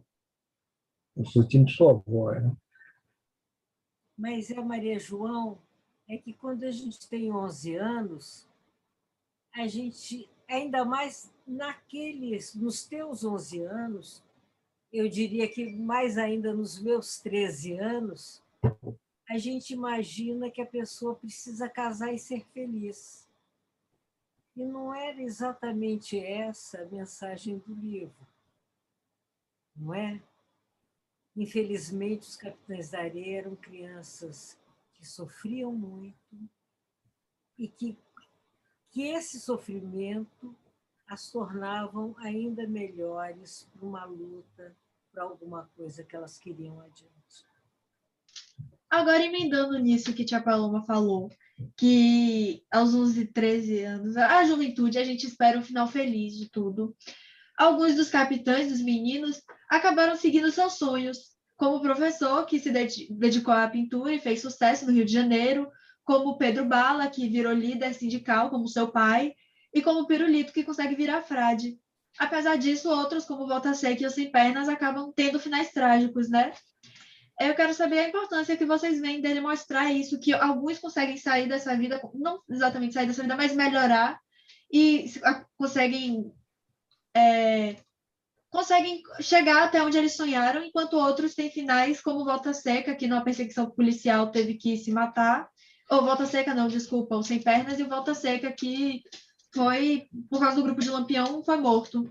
Eu sou time de sua avó, né? Mas Maria João, é que quando a gente tem 11 anos, a gente, ainda mais nos teus 11 anos, eu diria que mais ainda nos meus 13 anos, a gente imagina que a pessoa precisa casar e ser feliz. E não era exatamente essa a mensagem do livro, não é? Infelizmente, os Capitães da Areia eram crianças que sofriam muito e que esse sofrimento as tornavam ainda melhores para uma luta, para alguma coisa que elas queriam adiante. Agora, emendando nisso que a tia Paloma falou, que aos 11, 13 anos, a juventude, a gente espera um final feliz de tudo. Alguns dos capitães, dos meninos, acabaram seguindo seus sonhos, como o professor, que se dedicou à pintura e fez sucesso no Rio de Janeiro, como Pedro Bala, que virou líder sindical, como seu pai, e como Pirulito, que consegue virar frade. Apesar disso, outros, como Volta Seca e os Sem Pernas, acabam tendo finais trágicos, né? Eu quero saber a importância que vocês veem dele mostrar isso, que alguns conseguem sair dessa vida, não exatamente sair dessa vida, mas melhorar, e conseguem chegar até onde eles sonharam, enquanto outros têm finais como Volta Seca, que numa perseguição policial teve que se matar, ou Volta Seca não, desculpa, o Sem Pernas, e o Volta Seca que foi, por causa do grupo de Lampião, foi morto.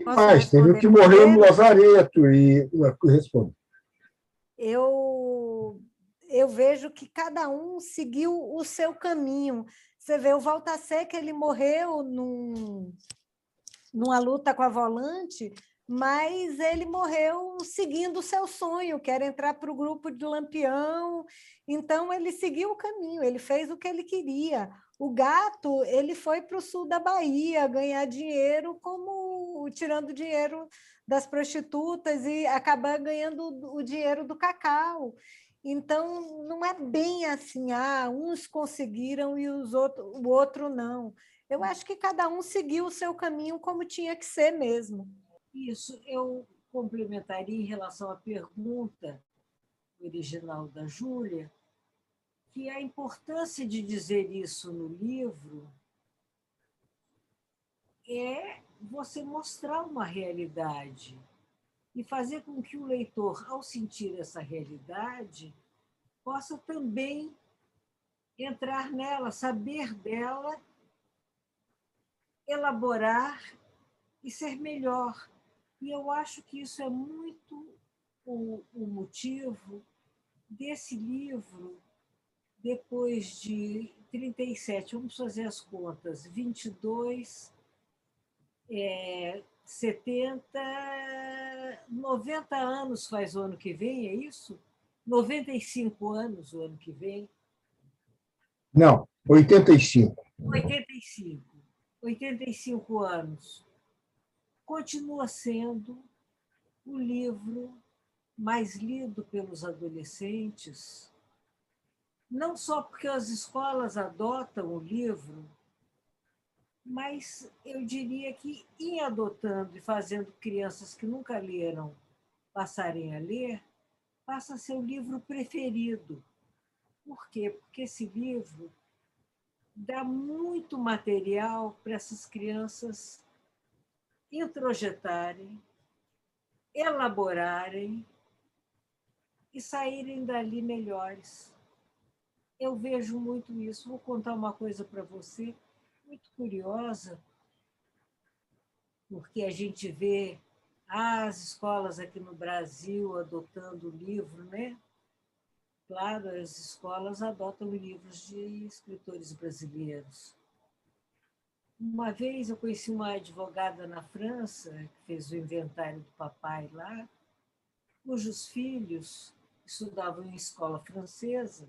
Mas teve o que morreu no Lazareto e responde. Eu vejo que cada um seguiu o seu caminho. Você vê, o Volta Seca, ele morreu numa luta com a Volante, mas ele morreu seguindo o seu sonho, que era entrar para o grupo de Lampião. Então, ele seguiu o caminho, ele fez o que ele queria. O gato, ele foi para o sul da Bahia ganhar dinheiro, como tirando dinheiro das prostitutas e acabar ganhando o dinheiro do cacau. Então, não é bem assim, uns conseguiram e o outro não. Eu acho que cada um seguiu o seu caminho como tinha que ser mesmo. Isso, eu complementaria em relação à pergunta original da Júlia, que a importância de dizer isso no livro é você mostrar uma realidade e fazer com que o leitor, ao sentir essa realidade, possa também entrar nela, saber dela, elaborar e ser melhor. E eu acho que isso é muito o motivo desse livro, depois de 37, vamos fazer as contas, 22, 70, 90 anos faz o ano que vem, é isso? 95 anos o ano que vem? Não, 85. 85. 85 anos. Continua sendo o livro mais lido pelos adolescentes, não só porque as escolas adotam o livro, mas eu diria que, em adotando e fazendo crianças que nunca leram passarem a ler, passa a ser o livro preferido. Por quê? Porque esse livro dá muito material para essas crianças introjetarem, elaborarem e saírem dali melhores. Eu vejo muito isso. Vou contar uma coisa para você, muito curiosa, porque a gente vê as escolas aqui no Brasil adotando o livro, né? Claro, as escolas adotam livros de escritores brasileiros. Uma vez eu conheci uma advogada na França, que fez o inventário do papai lá, cujos filhos estudavam em escola francesa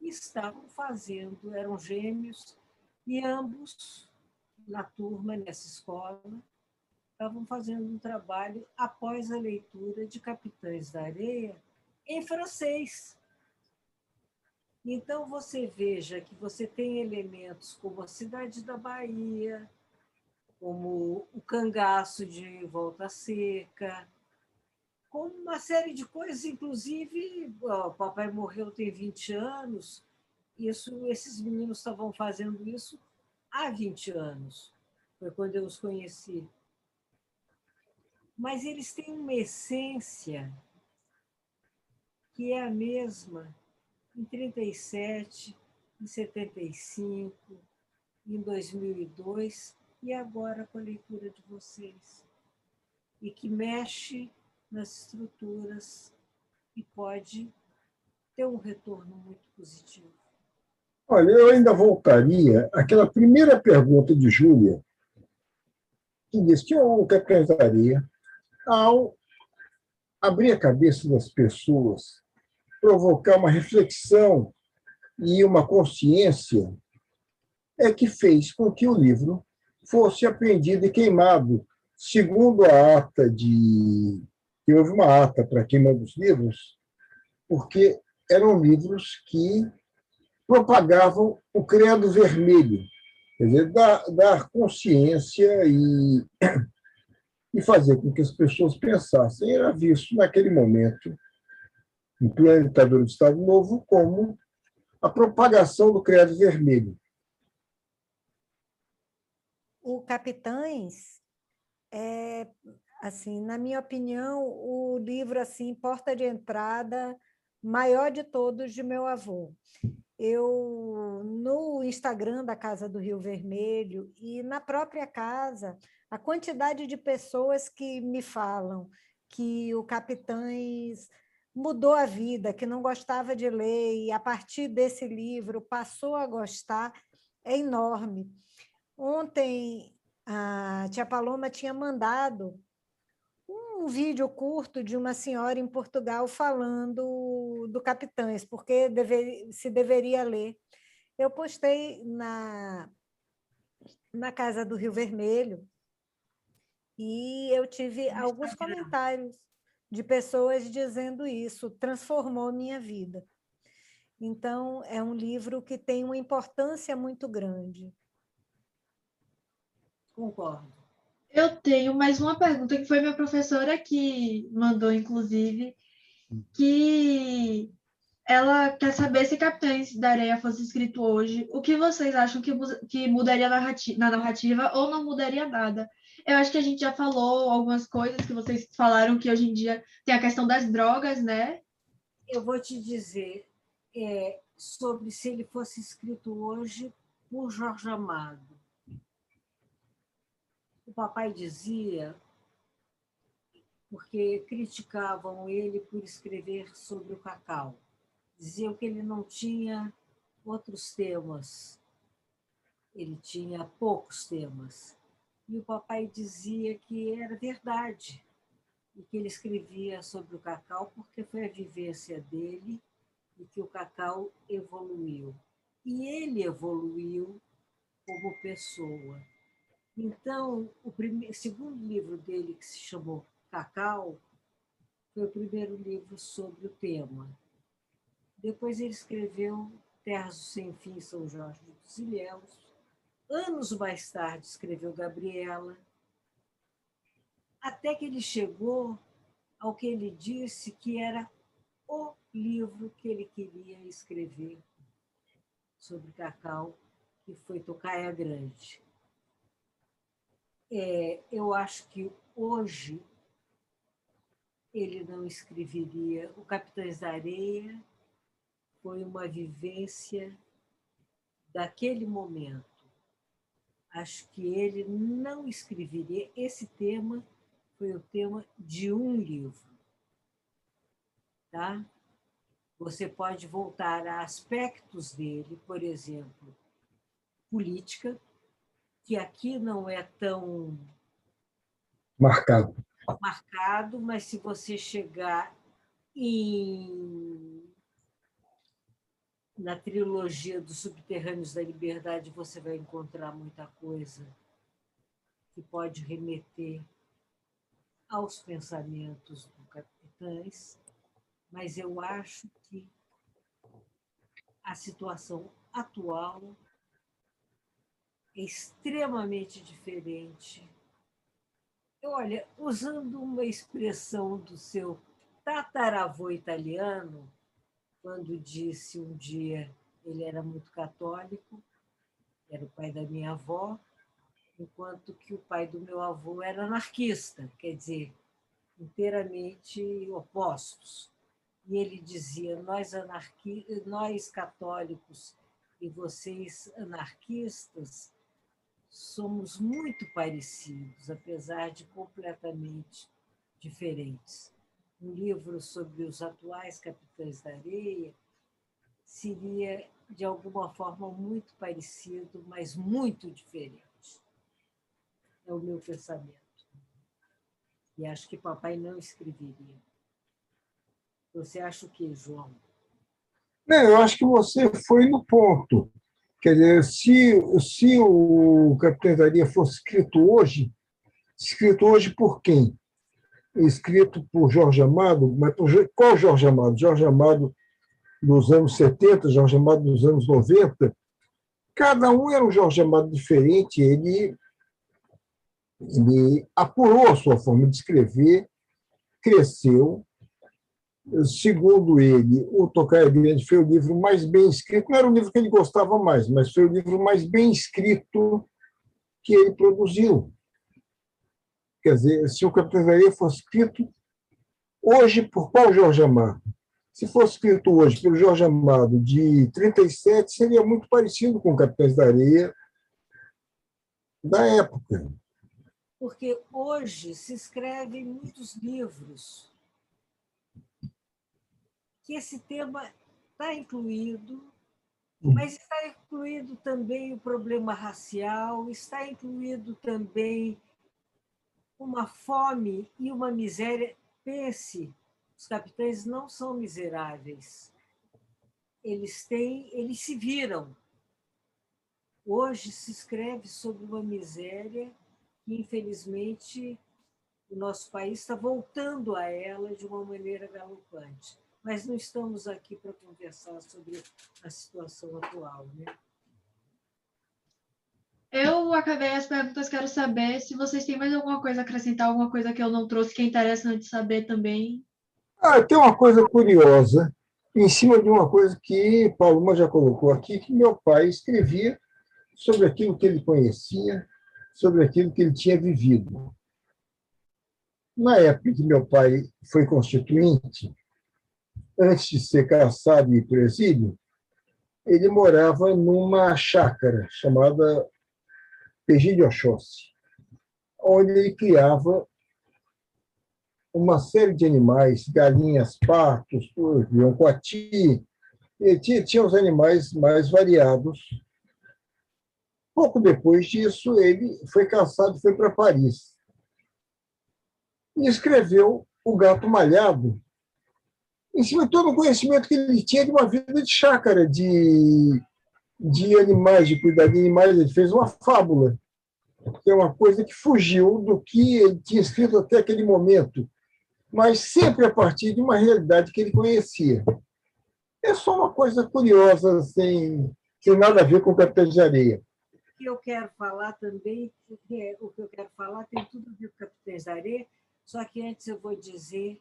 e estavam fazendo, eram gêmeos, e ambos, na turma, nessa escola, estavam fazendo um trabalho após a leitura de Capitães da Areia em francês. Então, você veja que você tem elementos como a Cidade da Bahia, como o Cangaço de Volta Seca, como uma série de coisas, inclusive, o papai morreu tem 20 anos, esses meninos estavam fazendo isso há 20 anos, foi quando eu os conheci. Mas eles têm uma essência que é a mesma em 37, em 75, em 2002 e agora com a leitura de vocês. E que mexe nas estruturas e pode ter um retorno muito positivo. Olha, eu ainda voltaria àquela primeira pergunta de Júlia, que disse que eu representaria ao abrir a cabeça das pessoas, provocar uma reflexão e uma consciência, é que fez com que o livro fosse apreendido e queimado, segundo a ata de... que houve uma ata para a queima dos livros, porque eram livros que propagavam o credo vermelho, quer dizer, dar consciência e fazer com que as pessoas pensassem. Era visto naquele momento, em plena ditadura do Estado Novo, como a propagação do credo vermelho. O Capitães é, assim, na minha opinião, o livro assim, porta de entrada maior de todos de meu avô. Eu, no Instagram da Casa do Rio Vermelho e na própria casa, a quantidade de pessoas que me falam que o Capitães mudou a vida, que não gostava de ler e, a partir desse livro, passou a gostar, é enorme. Ontem, a tia Paloma tinha mandado um vídeo curto de uma senhora em Portugal falando do Capitães, porque se deveria ler. Eu postei na Casa do Rio Vermelho e eu tive alguns comentários de pessoas dizendo isso, transformou minha vida. Então, é um livro que tem uma importância muito grande. Concordo. Eu tenho mais uma pergunta, que foi minha professora que mandou, inclusive, que ela quer saber se Capitães da Areia fosse escrito hoje, o que vocês acham que mudaria na narrativa ou não mudaria nada? Eu acho que a gente já falou algumas coisas que vocês falaram, que hoje em dia tem a questão das drogas, né? Eu vou te dizer sobre se ele fosse escrito hoje por Jorge Amado. O papai dizia, porque criticavam ele por escrever sobre o cacau. Diziam que ele não tinha outros temas, ele tinha poucos temas. E o papai dizia que era verdade, e que ele escrevia sobre o cacau porque foi a vivência dele e que o cacau evoluiu. E ele evoluiu como pessoa. Então, segundo livro dele, que se chamou Cacau, foi o primeiro livro sobre o tema. Depois ele escreveu Terras do Sem Fim, São Jorge dos Ilhéus. Anos mais tarde escreveu Gabriela, até que ele chegou ao que ele disse que era o livro que ele queria escrever sobre Cacau, que foi Tocaia Grande. Eu acho que hoje ele não escreveria. O Capitães da Areia foi uma vivência daquele momento. Acho que ele não escreveria. Esse tema foi o tema de um livro. Tá? Você pode voltar a aspectos dele, por exemplo, política, que aqui não é tão marcado. Mas se você chegar na trilogia dos Subterrâneos da Liberdade, você vai encontrar muita coisa que pode remeter aos pensamentos do Capitães, mas eu acho que a situação atual é extremamente diferente. Olha, usando uma expressão do seu tataravô italiano, quando disse um dia, ele era muito católico, era o pai da minha avó, enquanto que o pai do meu avô era anarquista, quer dizer, inteiramente opostos. E ele dizia, nós católicos e vocês anarquistas somos muito parecidos, apesar de completamente diferentes. Um livro sobre os atuais Capitães da Areia seria, de alguma forma, muito parecido, mas muito diferente. É o meu pensamento. E acho que papai não escreveria. Você acha o quê, João? Não, eu acho que você foi no ponto. Quer dizer, se o Capitães da Areia fosse escrito hoje por quem? Escrito por Jorge Amado, mas qual Jorge Amado? Jorge Amado dos anos 70, Jorge Amado dos anos 90. Cada um era um Jorge Amado diferente, ele apurou a sua forma de escrever, cresceu. Segundo ele, o Tocaia Grande foi o livro mais bem escrito. Não era o livro que ele gostava mais, mas foi o livro mais bem escrito que ele produziu. Quer dizer, se o Capitão da Areia fosse escrito hoje por qual Jorge Amado? Se fosse escrito hoje pelo Jorge Amado de 37, seria muito parecido com o Capitães da Areia da época. Porque hoje se escrevem muitos livros que esse tema está incluído, mas está incluído também o problema racial, está incluído também uma fome e uma miséria. Pense, os capitães não são miseráveis. Eles se viram. Hoje se escreve sobre uma miséria que, infelizmente, o nosso país está voltando a ela de uma maneira galopante. Mas não estamos aqui para conversar sobre a situação atual, né? Eu acabei as perguntas, quero saber se vocês têm mais alguma coisa a acrescentar, alguma coisa que eu não trouxe, que é interessante saber também. Tem uma coisa curiosa, em cima de uma coisa que Paloma já colocou aqui, que meu pai escrevia sobre aquilo que ele conhecia, sobre aquilo que ele tinha vivido. Na época que meu pai foi constituinte, antes de ser caçado e ir para o exílio, ele morava numa chácara chamada Peji de Oxóssi, onde ele criava uma série de animais, galinhas, patos, coati, e tinha os animais mais variados. Pouco depois disso, ele foi caçado e foi para Paris. E escreveu O Gato Malhado, em cima de todo o conhecimento que ele tinha de uma vida de chácara, de animais, de cuidar de animais. Ele fez uma fábula, que é uma coisa que fugiu do que ele tinha escrito até aquele momento, mas sempre a partir de uma realidade que ele conhecia. É só uma coisa curiosa, sem nada a ver com o Capitão de Areia. O que eu quero falar também, o que eu quero falar tem tudo a ver com Capitães da Areia, só que antes eu vou dizer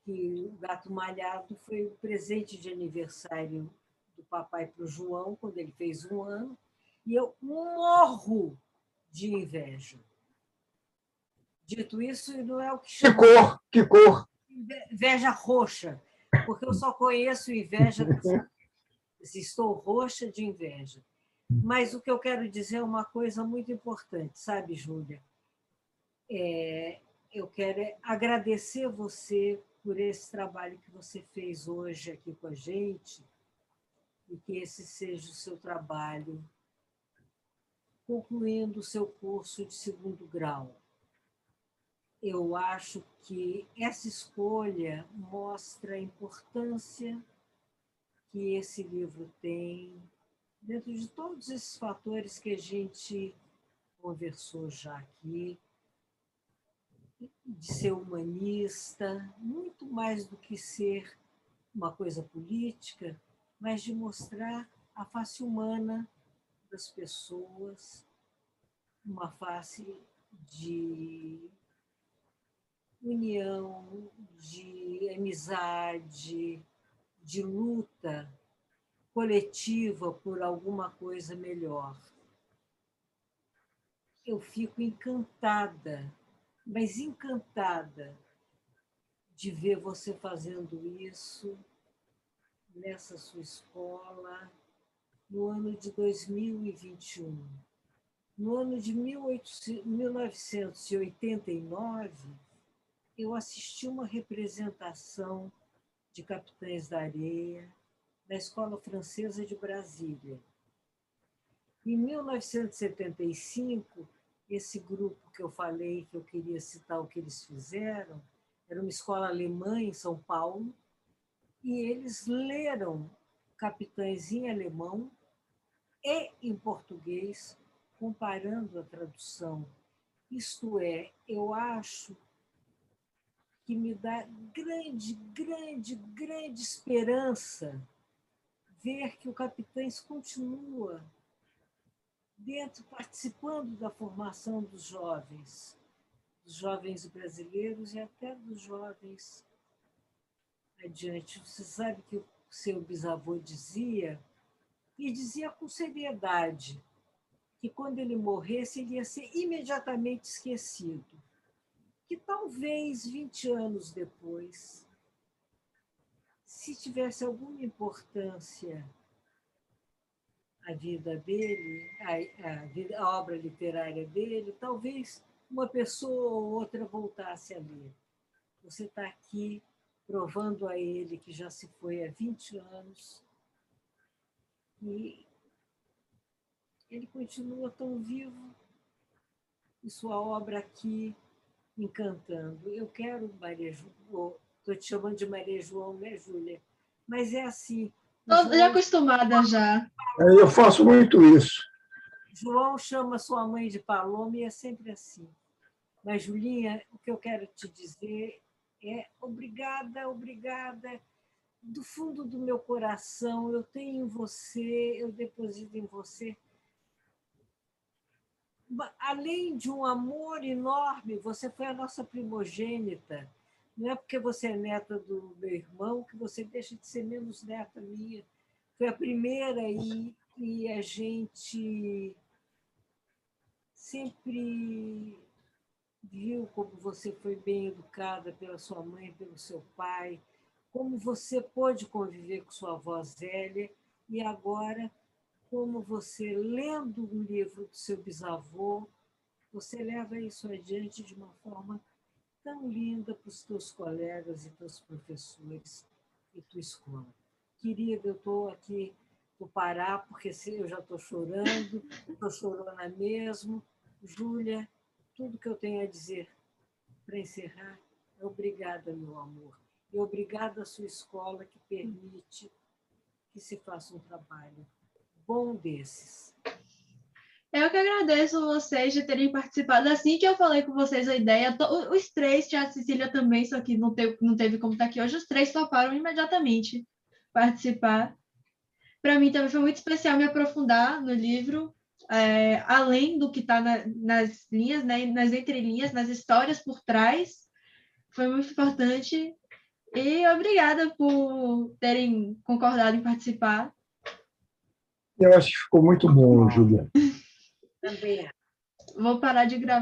que o Gato Malhado foi o presente de aniversário do papai para o João, quando ele fez 1 ano, e eu morro de inveja. Dito isso, não é o que chama... Que cor! Inveja roxa, porque eu só conheço inveja, estou roxa de inveja. Mas o que eu quero dizer é uma coisa muito importante, sabe, Júlia? Eu quero agradecer você por esse trabalho que você fez hoje aqui com a gente, e que esse seja o seu trabalho concluindo o seu curso de 2º grau. Eu acho que essa escolha mostra a importância que esse livro tem, dentro de todos esses fatores que a gente conversou já aqui, de ser humanista, muito mais do que ser uma coisa política, mas de mostrar a face humana das pessoas, uma face de união, de amizade, de luta coletiva por alguma coisa melhor. Eu fico encantada, mas encantada, de ver você fazendo isso nessa sua escola no ano de 2021. No ano de 1989, eu assisti uma representação de Capitães da Areia na Escola Francesa de Brasília. Em 1975, esse grupo que eu falei, que eu queria citar o que eles fizeram, era uma escola alemã em São Paulo, e eles leram Capitães em alemão e em português, comparando a tradução. Isto é, eu acho que me dá grande, grande, grande esperança ver que o Capitães continua participando da formação dos jovens brasileiros e até dos jovens adiante. Você sabe que o seu bisavô dizia, e dizia com seriedade, que quando ele morresse, ele ia ser imediatamente esquecido. Que talvez 20 anos depois, se tivesse alguma importância a vida dele, a obra literária dele, talvez uma pessoa ou outra voltasse a ler. Você está aqui provando a ele que já se foi há 20 anos e ele continua tão vivo e sua obra aqui encantando. Eu quero, Maria João, estou te chamando de Maria João, né, Júlia? Mas é assim. Estou já acostumada já. Eu faço muito isso. João chama sua mãe de Paloma e é sempre assim. Mas, Julinha, o que eu quero te dizer é obrigada, obrigada. Do fundo do meu coração, eu tenho em você, eu deposito em você. Além de um amor enorme, você foi a nossa primogênita. Não é porque você é neta do meu irmão que você deixa de ser menos neta minha. Foi a primeira e a gente sempre viu como você foi bem educada pela sua mãe, pelo seu pai, como você pôde conviver com sua avó Zélia e agora como você, lendo um livro do seu bisavô, você leva isso adiante de uma forma tão linda para os teus colegas e teus professores e tua escola. Querida, eu estou aqui, vou parar, porque eu já estou chorona mesmo. Júlia, tudo que eu tenho a dizer para encerrar é obrigada, meu amor. E obrigada à sua escola que permite que se faça um trabalho bom desses. Eu que agradeço vocês de terem participado. Assim que eu falei com vocês a ideia, os três, tia Cecília também, só que não teve como estar aqui hoje, os três toparam imediatamente participar. Para mim também foi muito especial me aprofundar no livro, além do que está nas linhas, né, nas entrelinhas, nas histórias por trás. Foi muito importante. E obrigada por terem concordado em participar. Eu acho que ficou muito bom, Júlia. Também Vou parar de gravar.